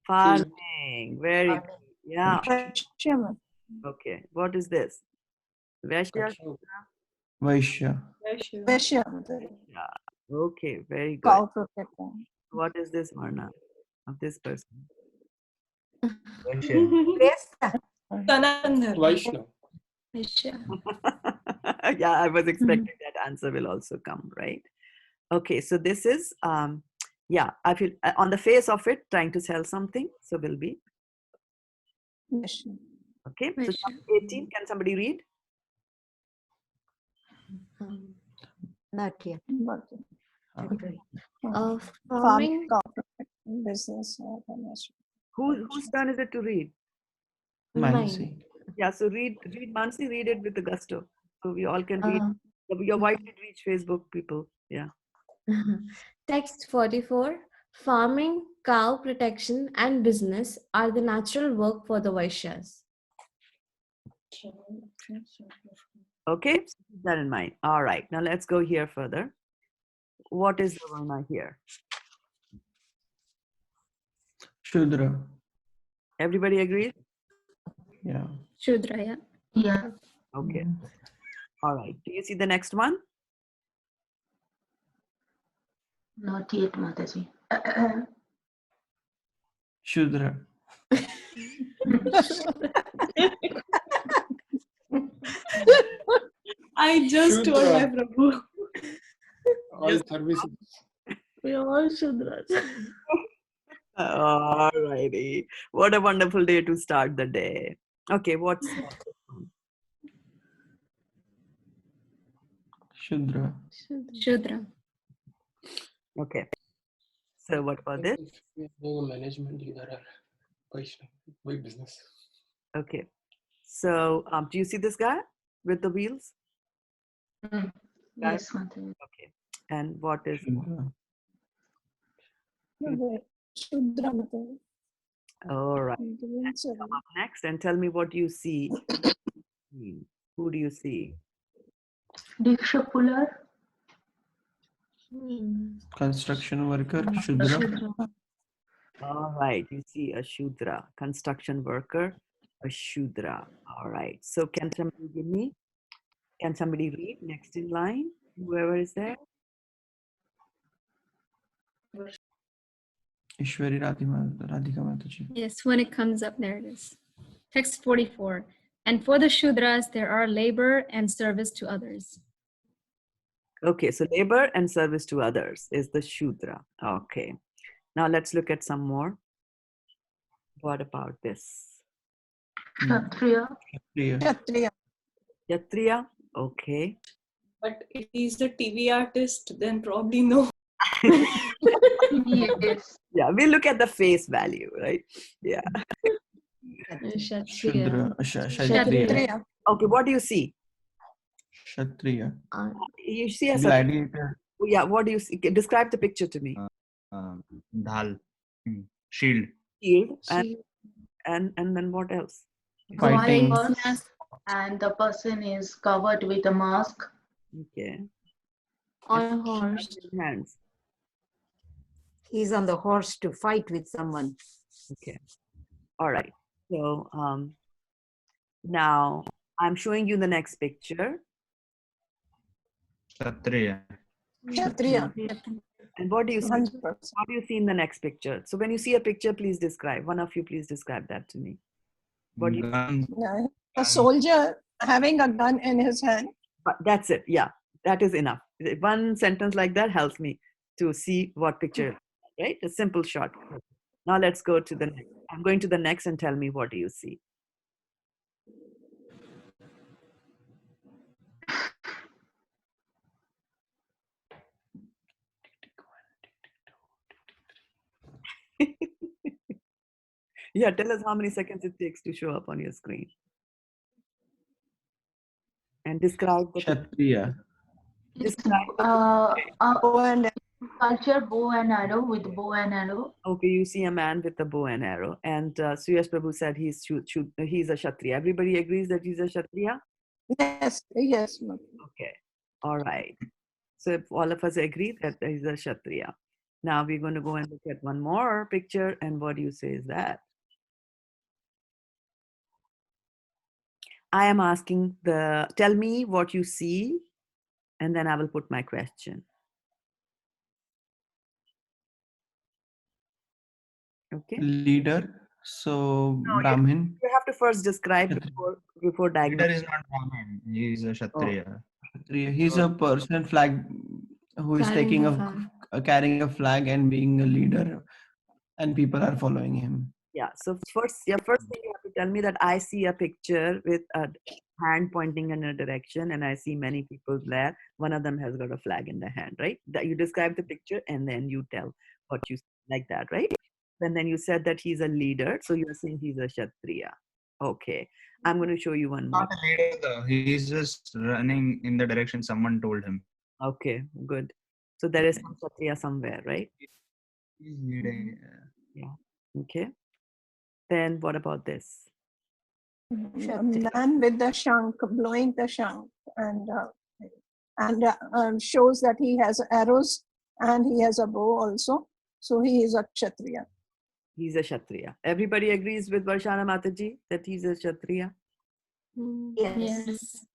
Farming. Very good. Yeah. Vaishya. Okay. What is this? Vaishya. Vaishya. Vaishya. Yeah. Okay. Very good. Cow protector. What is this Varna of this person? Vaishya. Yes, Sanatan Dharma. Vaishnav. Vaishya. Yeah, I was expecting that answer will also come, right? Okay, so this is, yeah, I feel on the face of it, trying to sell something. So will be, Vaishya. okay. So Vaishya. chapter 18, can somebody read? not yet. Not yet. Okay. Farming, Farming, cow protection, business, commerce. Whose turn is it to read? Mansi. Yeah, so read Mansi, read it with the gusto. So we all can read. Your voice can reach Facebook people. Yeah. Text 44. Farming, cow protection, and business are the natural work for the Vaishyas. Okay, so keep that in mind. All right, now let's go here further. What is the Varna here? Shudra. Everybody agrees? Yeah. Shudra, yeah. Yeah. Okay. All right. Do you see the next one? Not yet, Mataji. Shudra. I just told my Shudra. Prabhu. All services. We are all Shudras. All righty. What a wonderful day to start the day. Okay, what's Shudra. Shudra. okay? So what about this? Being a management leader or Vaishnav, big business. Okay. So do you see this guy with the wheels? Yes, Mataji. Okay. And what is Shudra. Shudra. Mataji. all right? Doing so. Come up next and tell me what you see. Who do you see? Diksha Pular. Construction worker. Shudra. All right, you see a Shudra, construction worker, a Shudra. All right. So can somebody give me? Can somebody read next in line? Whoever is there. Ishwari Radhika Mataji. Yes, when it comes up, there it is. Text 44. And for the Shudras, there are labor and service to others. Okay, so labor and service to others is the Shudra. Okay. Now let's look at some more. What about this? Kshatriya. Kshatriya. Kshatriya. Kshatriya. Okay. But if he's a TV artist, then probably no. Yes. Yeah, we look at the face value, right? Yeah. Kshatriya. Kshatriya. Kshatriya. Okay, what do you see? Kshatriya. You see a Gladiator. Yeah, what do you see? Describe the picture to me. Dhal. Shield. Shield and then what else? Fighting. White horse, and the person is covered with a mask. Okay. On a horse. Hands. He's on the horse to fight with someone. Okay. All right. So now I'm showing you the next picture. Kshatriya. Kshatriya. And what do you see? 100%. What do you see in the next picture? So when you see a picture, please describe. One of you, please describe that to me. What do you? Gun. Yeah, a soldier having a gun in his hand. But that's it. Yeah, that is enough. One sentence like that helps me to see what picture. Right? A simple shot. Now let's go to the next. I'm going to the next and tell me what do you see. Yeah, tell us how many seconds it takes to show up on your screen. And describe the Kshatriya. describe Bow and Culture bow and arrow with bow and arrow. Okay, you see a man with a bow and arrow, and Suyash Prabhu said he's a Kshatriya. Everybody agrees that he's a Kshatriya? yes, yes. Okay, all right. So if all of us agree that he's a Kshatriya. Now we're going to go and look at one more picture, and what do you say is that? I am asking tell me what you see, and then I will put my question. Okay. Leader. So Brahmin. You have to first describe before Leader diagnosing. is not Brahmin. He is a Kshatriya. Kshatriya. He's a person flag who is Carrying taking a flag. carrying a flag and being a leader, and people are following him. Yeah. So first thing you have to tell me that I see a picture with a hand pointing in a direction, and I see many people there. One of them has got a flag in the hand, right? That you describe the picture, and then you tell what you see, like that, right? And then you said that he's a leader, so you're saying he's a Kshatriya. Okay. I'm going to show you one more. Not a leader though. He's just running in the direction someone told him. Okay, good. So there is some Kshatriya somewhere, right? He's leading. Yeah. Okay. Then what about this? A man with the shank, blowing the shank, and shows that he has arrows and he has a bow also. So he is a Kshatriya. He's a Kshatriya. Everybody agrees with Varshana Mataji that he's a Kshatriya? Yes.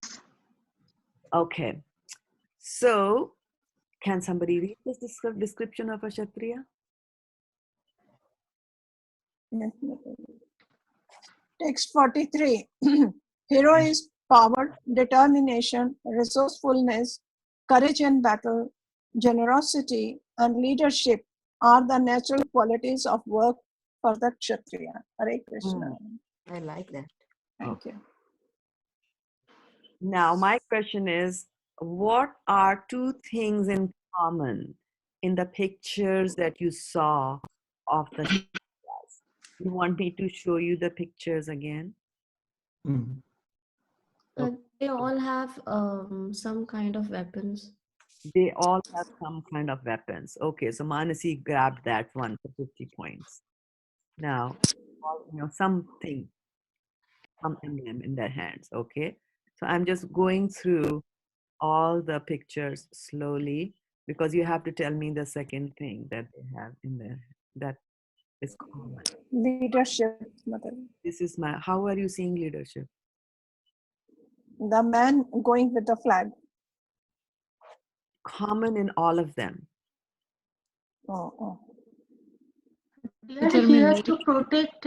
Okay. So, can somebody read this description of a Kshatriya? Text 43. Hero is power, determination, resourcefulness, courage in battle, generosity, and leadership are the natural qualities of work for the Kshatriya. Hare Krishna. I like that. Thank you. Now, my question is, what are two things in common in the pictures that you saw of the Kshatriyas? You want me to show you the pictures again? They all have some kind of weapons. They all have some kind of weapons. Okay, so Manasi grabbed that one for 50 points. Now, something, some emblem in their hands. Okay, so I'm just going through all the pictures slowly because you have to tell me the second thing that they have in there that is common. Leadership. This is how are you seeing leadership? The man going with the flag. Common in all of them. He has to protect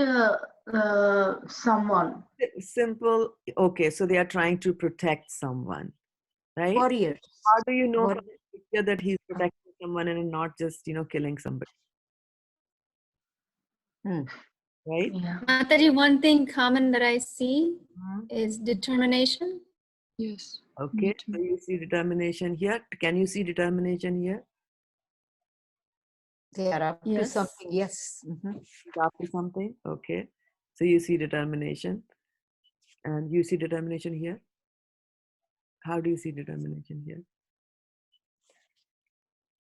someone. Simple. Okay, so they are trying to protect someone, right? Warriors. How do you know from the picture that he's protecting someone and not just killing somebody? Right? Yeah. Mataji, one thing common that I see Mhm. is determination. Yes. Okay, so you see determination here. Can you see determination here? They are up to Yes. something. Yes. Mhm. He's after something. Okay, so you see determination, and you see determination here. How do you see determination here?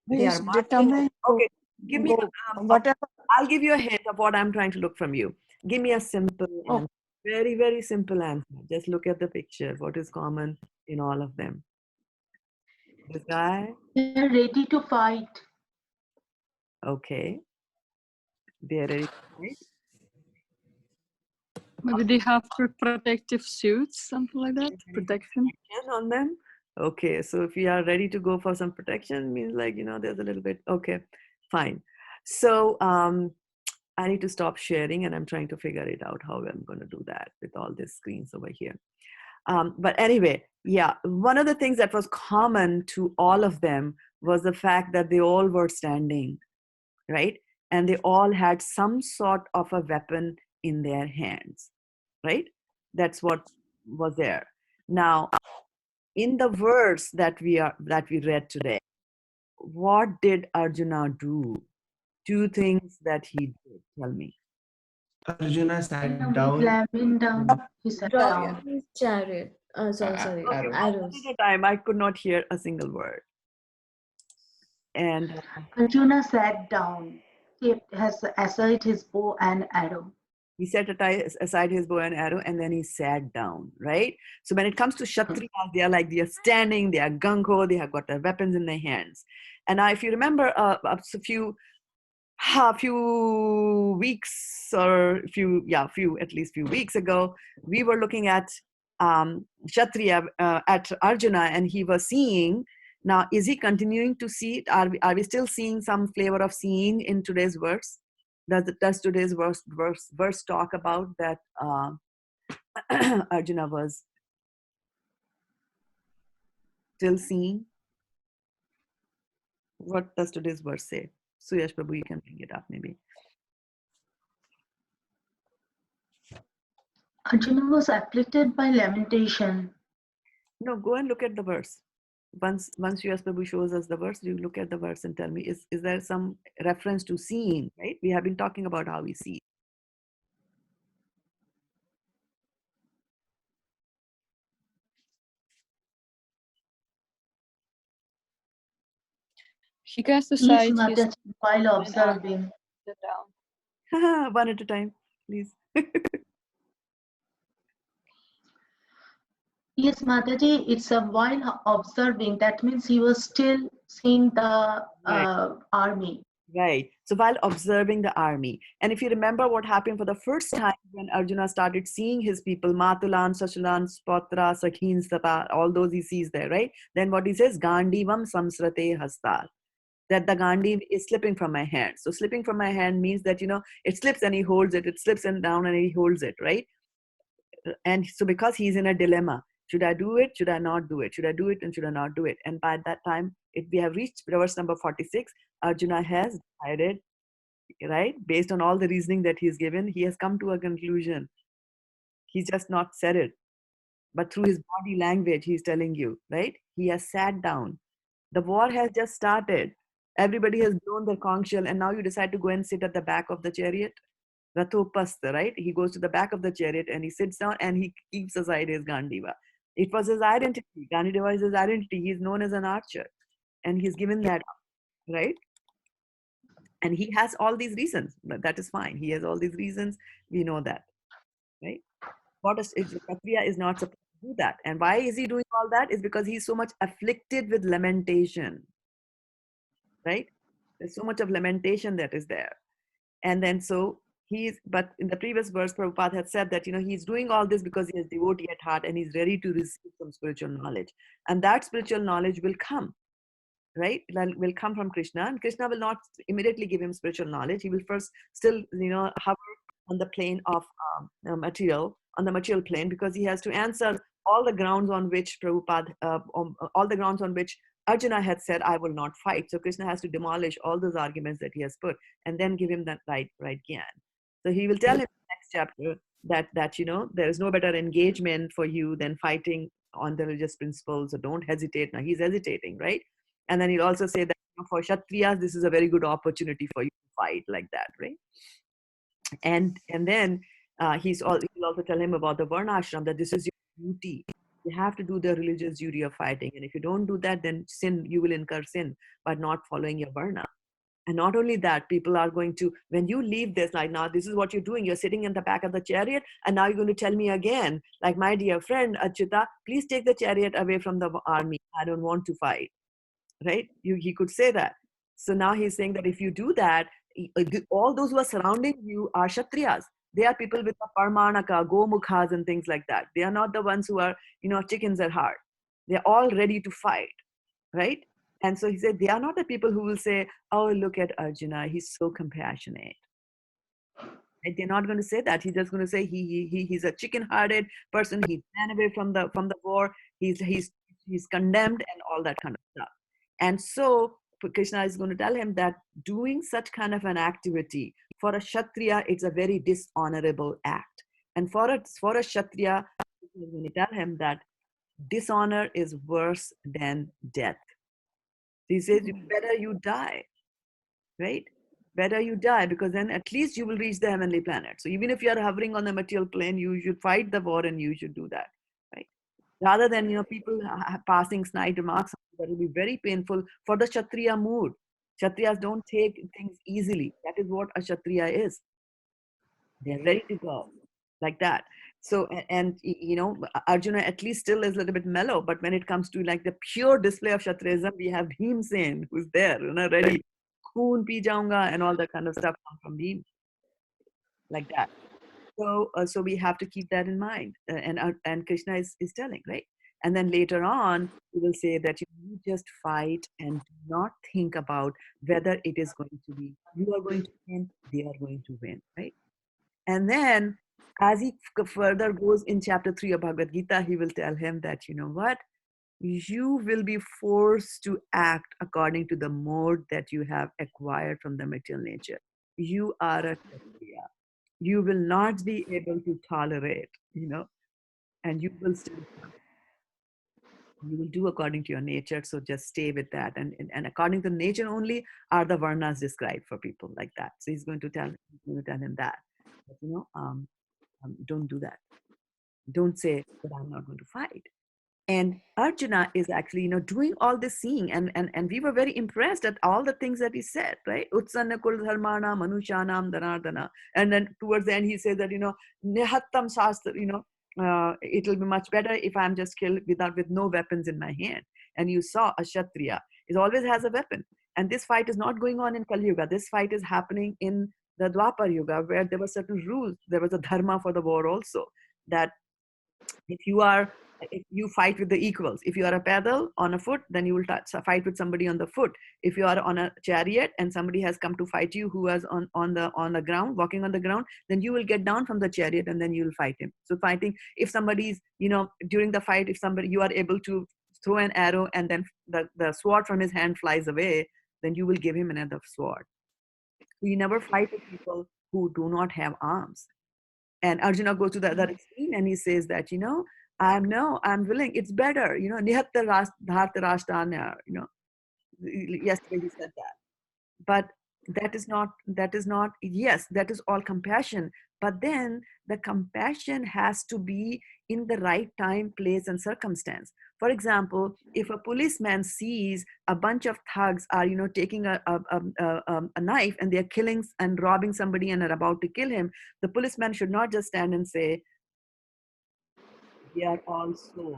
They He's are marching. determined to Okay, give me. go whatever. I'll give you a hint of what I'm trying to look from you. Give me a simple Oh. answer. Very, very simple answer. Just look at the picture. What is common in all of them? This guy. They're ready to fight. Okay. They're ready to fight. Maybe they have protective suits, something like that. Protection. On them. Okay, so if you are ready to go for some protection, means like, there's a little bit. Okay, fine. So I need to stop sharing, and I'm trying to figure it out how I'm going to do that with all these screens over here. But anyway, yeah, one of the things that was common to all of them was the fact that they all were standing, right? And they all had some sort of a weapon in their hands, right? That's what was there. Now, in the verse that we read today, what did Arjuna do? Two things that he did. Tell me. Arjuna sat With down. lavender, he sat Drop down. his chariot. Sorry. Okay, one Arrows. at a time. I could not hear a single word. And Arjuna sat down, kept aside his bow and arrow. he set aside his bow and arrow, and then he sat down, right? So when it comes to Kshatriyas, they are standing, they are gung-ho, they have got their weapons in their hands. And now, if you remember a few weeks at least few weeks ago, we were looking at Kshatriya, at Arjuna, and he was seeing. Now, is he continuing to see it? Are we still seeing some flavor of seeing in today's verse? Does today's verse talk about that Arjuna was still seeing? What does today's verse say? Suyash Prabhu, you can bring it up maybe. Arjuna was afflicted by lamentation. No, go and look at the verse. Once Suyash Prabhu shows us the verse, you look at the verse and tell me, is there some reference to seeing, right? We have been talking about how we see. He cast Yes, aside his Mataji, while observing. down. One at a time, please. Yes, Mataji, it's a while observing. That means he was still seeing the army. Right. So while observing the army, and if you remember what happened for the first time when Arjuna started seeing his people, Matulan, Sachulan, Spotra, Sakhin, Sata, all those he sees there, right? Then what he says, Gandivam Samsrate Hastar. That the Gandhi is slipping from my hand. So slipping from my hand means that, it slips and he holds it. It slips and down and he holds it, right? And so because he's in a dilemma, should I do it? Should I not do it? Should I do it and should I not do it? And by that time, if we have reached verse number 46, Arjuna has decided, right? Based on all the reasoning that he's given, he has come to a conclusion. He's just not said it. But through his body language, he's telling you, right? He has sat down. The war has just started. Everybody has blown their conch shell, and now you decide to go and sit at the back of the chariot. Rathopasta, right? He goes to the back of the chariot and he sits down and he keeps aside his Gandiva. It was his identity. Gandiva is his identity. He's known as an archer, and he's given that up, right? And he has all these reasons, but that is fine. He has all these reasons. We know that, right? Kshatriya is not supposed to do that. And why is he doing all that? Is because he's so much afflicted with lamentation, right? There's so much of lamentation that is there. And then but in the previous verse, Prabhupada had said that, he's doing all this because he has devotee at heart and he's ready to receive some spiritual knowledge. And that spiritual knowledge will come, right? Will come from Krishna, and Krishna will not immediately give him spiritual knowledge. He will first still, hover on the plane of on the material plane, because he has to answer all the grounds on which all the grounds on which Arjuna had said, I will not fight. So Krishna has to demolish all those arguments that he has put and then give him that right gyan. So he will tell him in the next chapter that there is no better engagement for you than fighting on the religious principles. So don't hesitate. Now he's hesitating, right? And then he'll also say that for Kshatriyas, this is a very good opportunity for you to fight like that, right? And then he'll also tell him about the Varnashram, that this is your duty. You have to do the religious duty of fighting. And if you don't do that, then you will incur sin by not following your Varna. And not only that, people are going to, when you leave this, like now this is what you're doing. You're sitting in the back of the chariot, and now you're going to tell me again, like, my dear friend Achyuta, please take the chariot away from the army. I don't want to fight, right? He could say that. So now he's saying that if you do that, all those who are surrounding you are Kshatriyas. They are people with the Parmanaka, Gomukhas and things like that. They are not the ones who are, chickens at heart. They're all ready to fight, right? And so he said, they are not the people who will say, oh, look at Arjuna, he's so compassionate. Right? They're not going to say that. He's just going to say he's a chicken-hearted person. He ran away from the war. He's condemned and all that kind of stuff. And so Krishna is going to tell him that doing such kind of an activity for a Kshatriya, it's a very dishonorable act. And for a Kshatriya, he's going to tell him that dishonor is worse than death. He says, better you die, right? Better you die, because then at least you will reach the heavenly planet. So even if you are hovering on the material plane, you should fight the war and you should do that, right? Rather than, people passing snide remarks, that will be very painful for the Kshatriya mood. Kshatriyas don't take things easily. That is what a Kshatriya is. They're ready to go, like that. So, and Arjuna at least still is a little bit mellow, but when it comes to like the pure display of Kshatriyism, we have Bhimsen, who's there, ready, khoon pi jaunga, and all that kind of stuff comes from Bhim, like that. So we have to keep that in mind, and Krishna is telling, right? And then later on, he will say that you just fight and do not think about whether it is going to be, you are going to win, they are going to win, right? And then as he further goes in chapter 3 of Bhagavad Gita, he will tell him that, what? You will be forced to act according to the mode that you have acquired from the material nature. You are a Kshatriya. You will not be able to tolerate, and you will still, you will do according to your nature. So just stay with that. And according to nature only are the varnas described for people like that. So he's going to tell him that, but, don't do that. Don't say that I'm not going to fight. And Arjuna is actually, doing all this seeing, and we were very impressed at all the things that he said, right? Utsanna kul dharmana manushanam dhanardana. And then towards the end, he says that, nihattam shastra, it will be much better if I'm just killed with no weapons in my hand. And you saw a Kshatriya, it always has a weapon. And this fight is not going on in Kali Yuga. This fight is happening in the Dwapar Yuga, where there were certain rules. There was a dharma for the war also, that if you fight with the equals. If you are a pedal on a foot, then you will fight with somebody on the foot. If you are on a chariot and somebody has come to fight you who is on the ground, walking on the ground, then you will get down from the chariot and then you will fight him. So fighting, if somebody's, during the fight, if you are able to throw an arrow and then the sword from his hand flies away, then you will give him another sword. You never fight with people who do not have arms. And Arjuna goes to the other extreme and he says that, I'm willing, it's better, nihatta dharta rashtanya, yesterday he said that. But that is not, yes, that is all compassion. But then the compassion has to be in the right time, place, and circumstance. For example, if a policeman sees a bunch of thugs are, taking a knife and they're killing and robbing somebody and are about to kill him, the policeman should not just stand and say, they are all souls.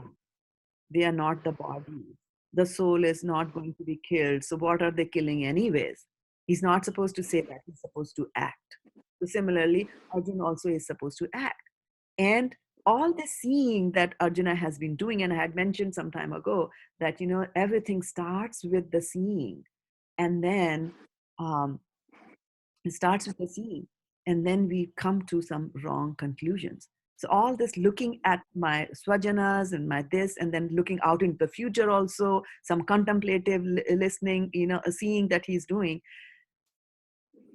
They are not the body. The soul is not going to be killed. So what are they killing anyways? He's not supposed to say that. He's supposed to act. So similarly, Arjuna also is supposed to act. And all the seeing that Arjuna has been doing, and I had mentioned some time ago that, everything starts with the seeing. And then it starts with the seeing. And then we come to some wrong conclusions. So all this looking at my swajanas and my this, and then looking out into the future also, some contemplative listening, seeing that he's doing,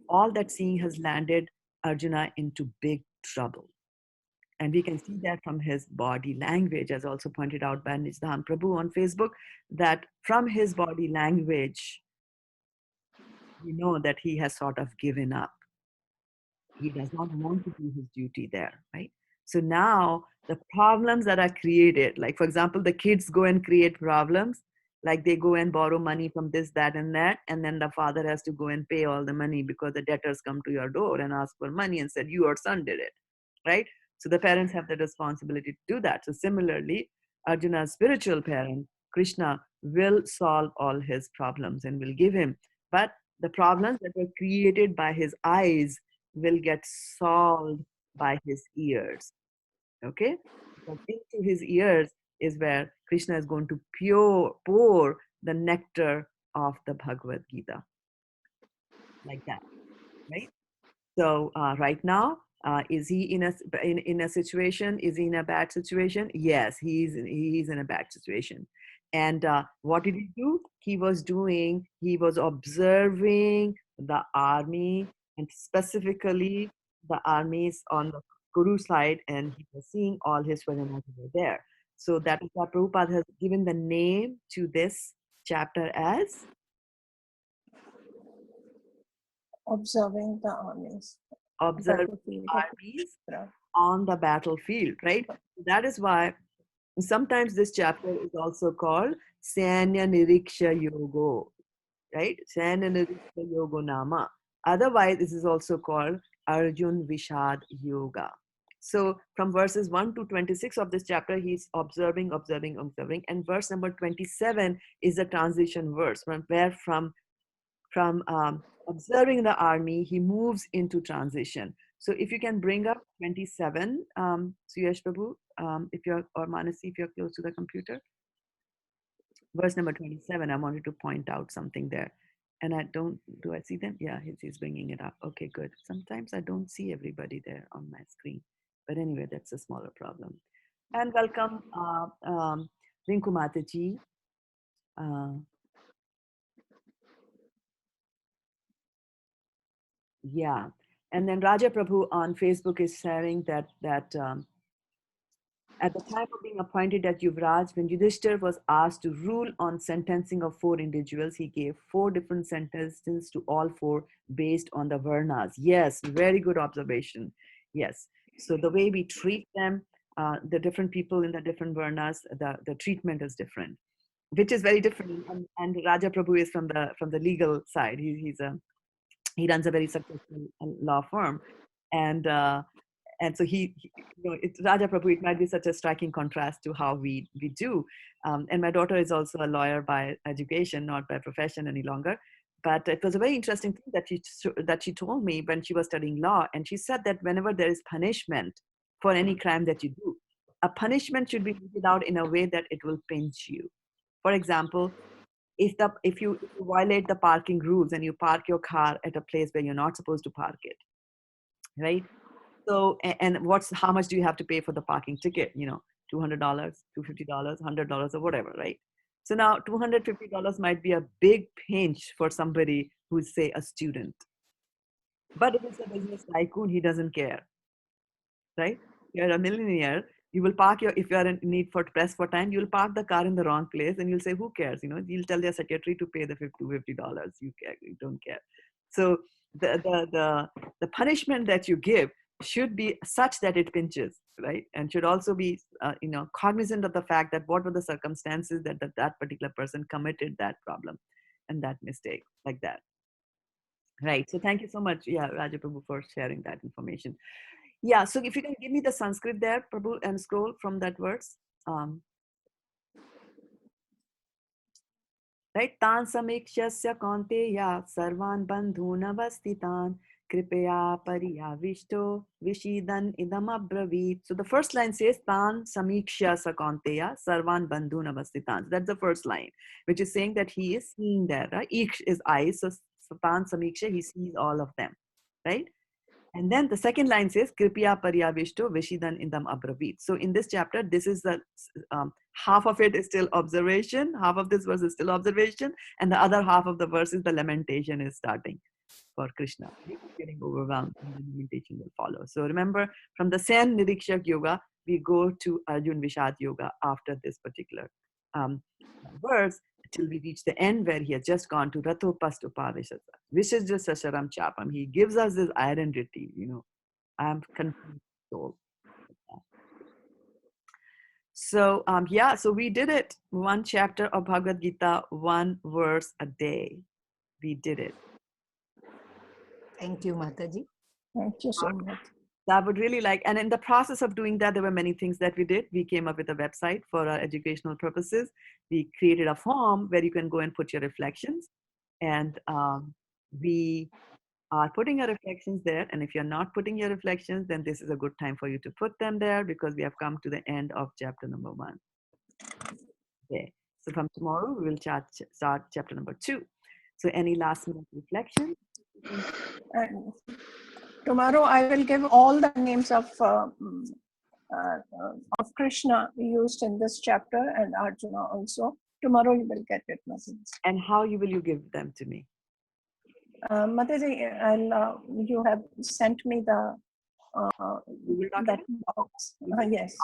all that seeing has landed Arjuna into big trouble. And we can see that from his body language, as also pointed out by Nijdhan Prabhu on Facebook, that from his body language, we know that he has sort of given up. He does not want to do his duty there, right? So now the problems that are created, like for example, the kids go and create problems, like they go and borrow money from this, that, and that, and then the father has to go and pay all the money because the debtors come to your door and ask for money and said, your son did it, right? So the parents have the responsibility to do that. So similarly, Arjuna's spiritual parent, Krishna, will solve all his problems and will give him. But the problems that were created by his eyes will get solved by his ears. Okay? Because into his ears is where Krishna is going to pour the nectar of the Bhagavad Gita. Like that, right? So right now, is he in a situation? Is he in a bad situation? Yes, he's in a bad situation. And what did he do? He was observing the army, and specifically the armies on the Guru side, and he was seeing all his Swajanas over there. So that is why Prabhupada has given the name to this chapter as Observing the armies. Observe Battlefield. armies on the battlefield, right? That is why sometimes this chapter is also called Sanya Niriksha Yogo, right? Sanya Niriksha Yogo Nama. Otherwise, this is also called Arjun Vishad Yoga. So from verses 1 to 26 of this chapter, he's observing. And verse number 27 is the transition verse, from observing the army, he moves into transition. So if you can bring up 27, Suyash Prabhu, if you're, or Manasi, if you're close to the computer. Verse number 27, I wanted to point out something there. And do I see them? Yeah, he's bringing it up. Okay, good. Sometimes I don't see everybody there on my screen. But anyway, that's a smaller problem. And welcome, Rinku Mataji. Yeah, and then Raja Prabhu on Facebook is sharing that at the time of being appointed at Yuvraj, when Yudhishthir was asked to rule on sentencing of 4 individuals, he gave 4 different sentences to all 4 based on the Varnas. Yes, very good observation. Yes, so the way we treat them, the different people in the different Varnas, the treatment is different, which is very different. And Raja Prabhu is from the legal side. He runs a very successful law firm, and so it's Raja Prabhu. It might be such a striking contrast to how we do. And my daughter is also a lawyer by education, not by profession any longer. But it was a very interesting thing that she told me when she was studying law, and she said that whenever there is punishment for any crime that you do, a punishment should be meted out in a way that it will pinch you. For example, if you violate the parking rules and you park your car at a place where you're not supposed to park it, right? So, and how much do you have to pay for the parking ticket? $200, $250, $100, or whatever, right? So now $250 might be a big pinch for somebody who's, say, a student. But if it's a business tycoon, he doesn't care, right? You're a millionaire. You will park if you are in need for press for time, you'll park the car in the wrong place and you'll say, who cares? You'll tell your secretary to pay the $50. You don't care. So the punishment that you give should be such that it pinches, right? And should also be, cognizant of the fact that what were the circumstances that particular person committed that problem and that mistake, like that. Right. So thank you so much, Raja Prabhu, for sharing that information. Yeah, so if you can give me the Sanskrit there, Prabhu, and scroll from that verse. Right? Tan samikshasya kaunteya sarvan bandhunavastitan kripaya pariyavishto vishidan idam abravit. So the first line says Tan samikshasya kaunteya sarvan bandhunavastitan. So that's the first line, which is saying that he is seeing there. Right? Iksh is eyes, so Tan samiksha, he sees all of them, right? And then the second line says, Kripya Paryavishto Vishidan Indam Abravit. So in this chapter, this is the half of it is still observation, half of this verse is still observation, and the other half of the verse is the lamentation is starting. for Krishna. Getting overwhelmed, and then meditation will follow. So remember, from the Sen Nirikshak Yoga, we go to Arjun Vishad Yoga after this particular verse till we reach the end where he has just gone to Rato Pastupavishata, Vishajya Sasharam Chapam. He gives us this identity, I am confused soul. So so we did it. One chapter of Bhagavad Gita, one verse a day. We did it. Thank you, Mataji. Thank you so much. I would really like, and in the process of doing that, there were many things that we did. We came up with a website for our educational purposes. We created a form where you can go and put your reflections. And we are putting your reflections there. And if you're not putting your reflections, then this is a good time for you to put them there because we have come to the end of chapter number 1. Okay. So from tomorrow, we will start chapter number 2. So any last minute reflections? And tomorrow I will give all the names of Krishna used in this chapter and Arjuna also. Tomorrow you will get it, Mataji. And how will you give them to me? Mataji, you have sent me the that box. Yes.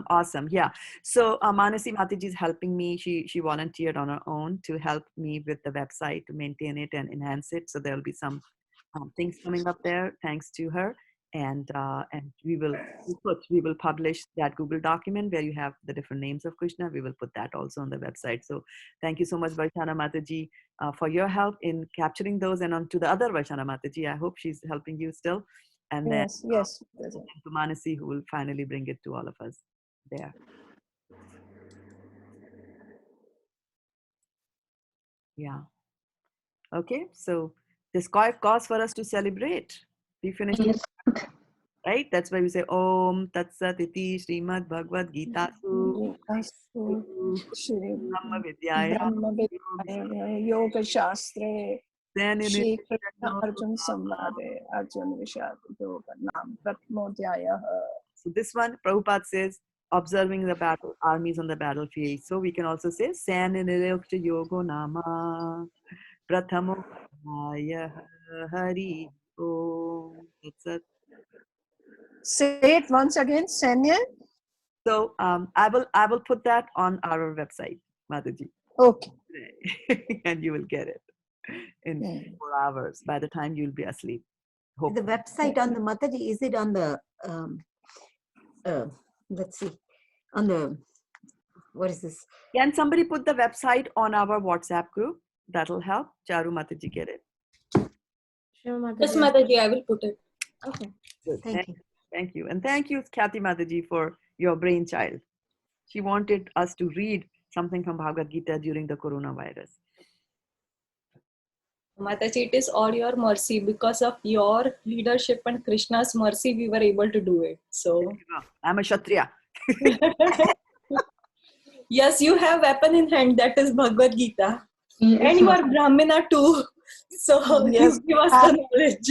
Awesome. Yeah. So Manasi Mataji is helping me. She volunteered on her own to help me with the website to maintain it and enhance it. So there will be some things coming up there thanks to her. And we will publish that Google document where you have the different names of Krishna. We will put that also on the website. So thank you so much, Vaishana Mataji, for your help in capturing those. And on to the other Vaishana Mataji, I hope she's helping you still. And yes. then to Manasi, who will finally bring it to all of us there. Yeah. Okay. So there's cause for us to celebrate. We finished. Yes. Right? That's why we say Om Tat Sat Iti Srimad Bhagavad Gita Su Brahma Vidyaya Yoga Shastre Shri Krishna Arjun Samvade Arjun Vishad Yoga Nam Pratmodhyaya. So this one, Prabhupada says, observing the battle, armies on the battlefield. So we can also say San Nirokta Yogo Nama Prathamo Hari Om Tat Sat. Say it once again, Sanya. So I will put that on our website, Mataji. Okay. And you will get it in 4 hours. By the time you'll be asleep. The website on the Mataji, is it on the let's see, on the, what is this? Can somebody put the website on our WhatsApp group? That'll help. Charu Mataji get it. Sure, Mataji. Yes, Mataji, I will put it. Okay. Good. Thank you. Thank you. And thank you, Kathy Mataji, for your brainchild. She wanted us to read something from Bhagavad Gita during the coronavirus. Mataji, it is all your mercy. Because of your leadership and Krishna's mercy, we were able to do it. So I'm a Kshatriya. Yes, you have weapon in hand, that is Bhagavad Gita. Yes, And you are Brahmana too. So Yes, you give us the knowledge.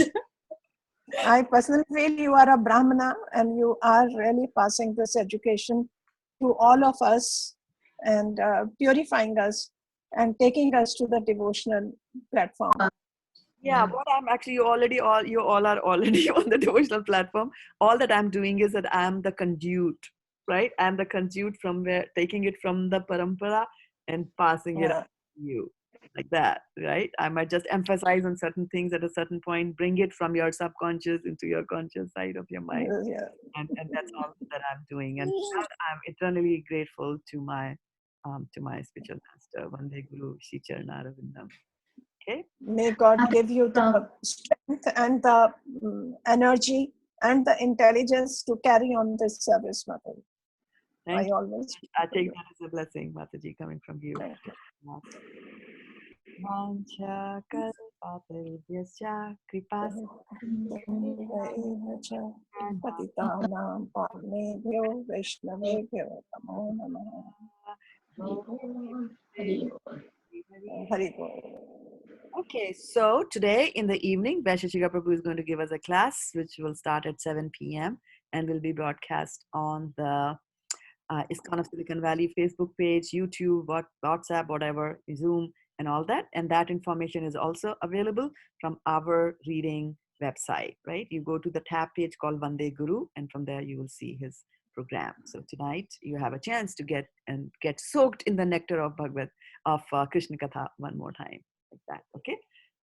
I personally feel you are a Brahmana and you are really passing this education to all of us and purifying us and taking us to the devotional platform. Yeah, what I'm actually, you all are already on the devotional platform. All that I'm doing is that I'm the conduit, right? I'm the conduit from where, taking it from the parampara and passing it on to you. Like that, right? I might just emphasize on certain things at a certain point, bring it from your subconscious into your conscious side of your mind. And that's all that I'm doing. And for that, I'm eternally grateful to my spiritual master, Vande Guru Shri Charana Arvindam. Okay. May God give you the strength and the energy and the intelligence to carry on this service, Mataji. Thank you. Always I take that as a blessing, Mataji, coming from you. Mancha kalpatarubhyascha kripas patitanam parmebhyo vaishnavebhyo namo namaha. Hari Bol. Okay, so today in the evening, Vaisheshika Prabhu is going to give us a class which will start at 7 p.m. and will be broadcast on the ISKCON of Silicon Valley Facebook page, YouTube, WhatsApp, whatever, Zoom, and all that. And that information is also available from our reading website, right? You go to the tab page called Vande Guru, and from there you will see his program. So tonight you have a chance to get soaked in the nectar of Krishna Katha one more time, like that. Okay.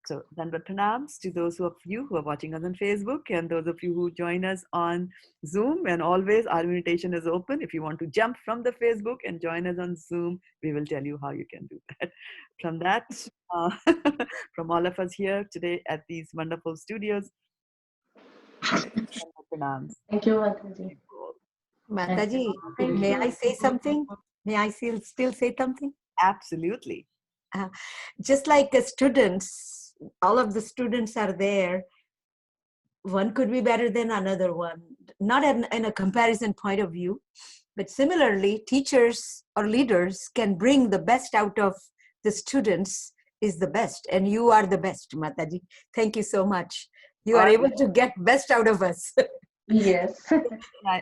So Dandavat Pranams to those of you who are watching us on Facebook and those of you who join us on Zoom. And always our invitation is open. If you want to jump from the Facebook and join us on Zoom, we will tell you how you can do that. From that, from all of us here today at these wonderful studios, Dandavat Pranams. Thank you, Mataji. Mataji, Thank may you. I say something? May I still say something? Absolutely. Just like the students, all of the students are there. One could be better than another one, not in a comparison point of view, but similarly, teachers or leaders can bring the best out of the students is the best, and you are the best, Mataji. Thank you so much. You are able to get best out of us. Yes.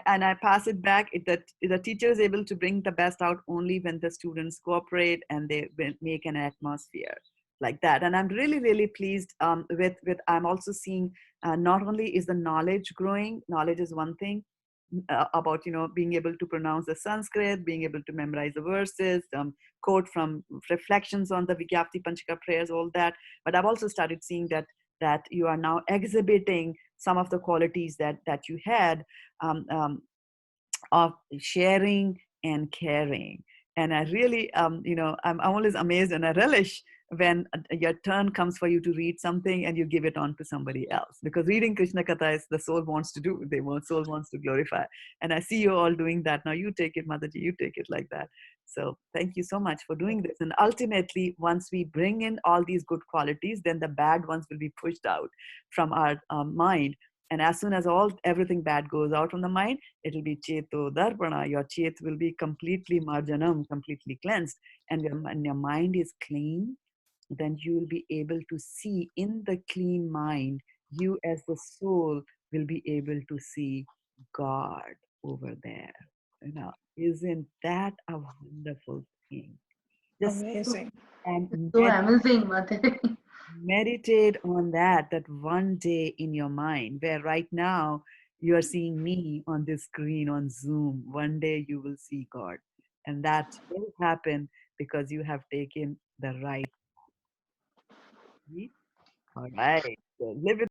And I pass it back. The teacher is able to bring the best out only when the students cooperate and they make an atmosphere like that. And I'm really, really pleased with I'm also seeing not only is the knowledge growing, knowledge is one thing about, being able to pronounce the Sanskrit, being able to memorize the verses, quote from reflections on the Vigyapti Panchaka prayers, all that. But I've also started seeing that you are now exhibiting some of the qualities that you had of sharing and caring. And I really, I'm always amazed and I relish when your turn comes for you to read something and you give it on to somebody else. Because reading Krishna Katha is the soul wants to do. Soul wants to glorify. And I see you all doing that. Now you take it, Mataji, you take it like that. So thank you so much for doing this. And ultimately, once we bring in all these good qualities, then the bad ones will be pushed out from our mind. And as soon as everything bad goes out from the mind, it will be cheto darpana. Your chet will be completely marjanam, completely cleansed. And when your mind is clean, then you will be able to see in the clean mind, you as the soul will be able to see God over there. Isn't that a wonderful thing? Just Amazing. and So amazing, Mataji. meditate on that one day in your mind, where right now you are seeing me on this screen on Zoom. One day you will see God. And that will happen because you have taken the right. All right. So live it.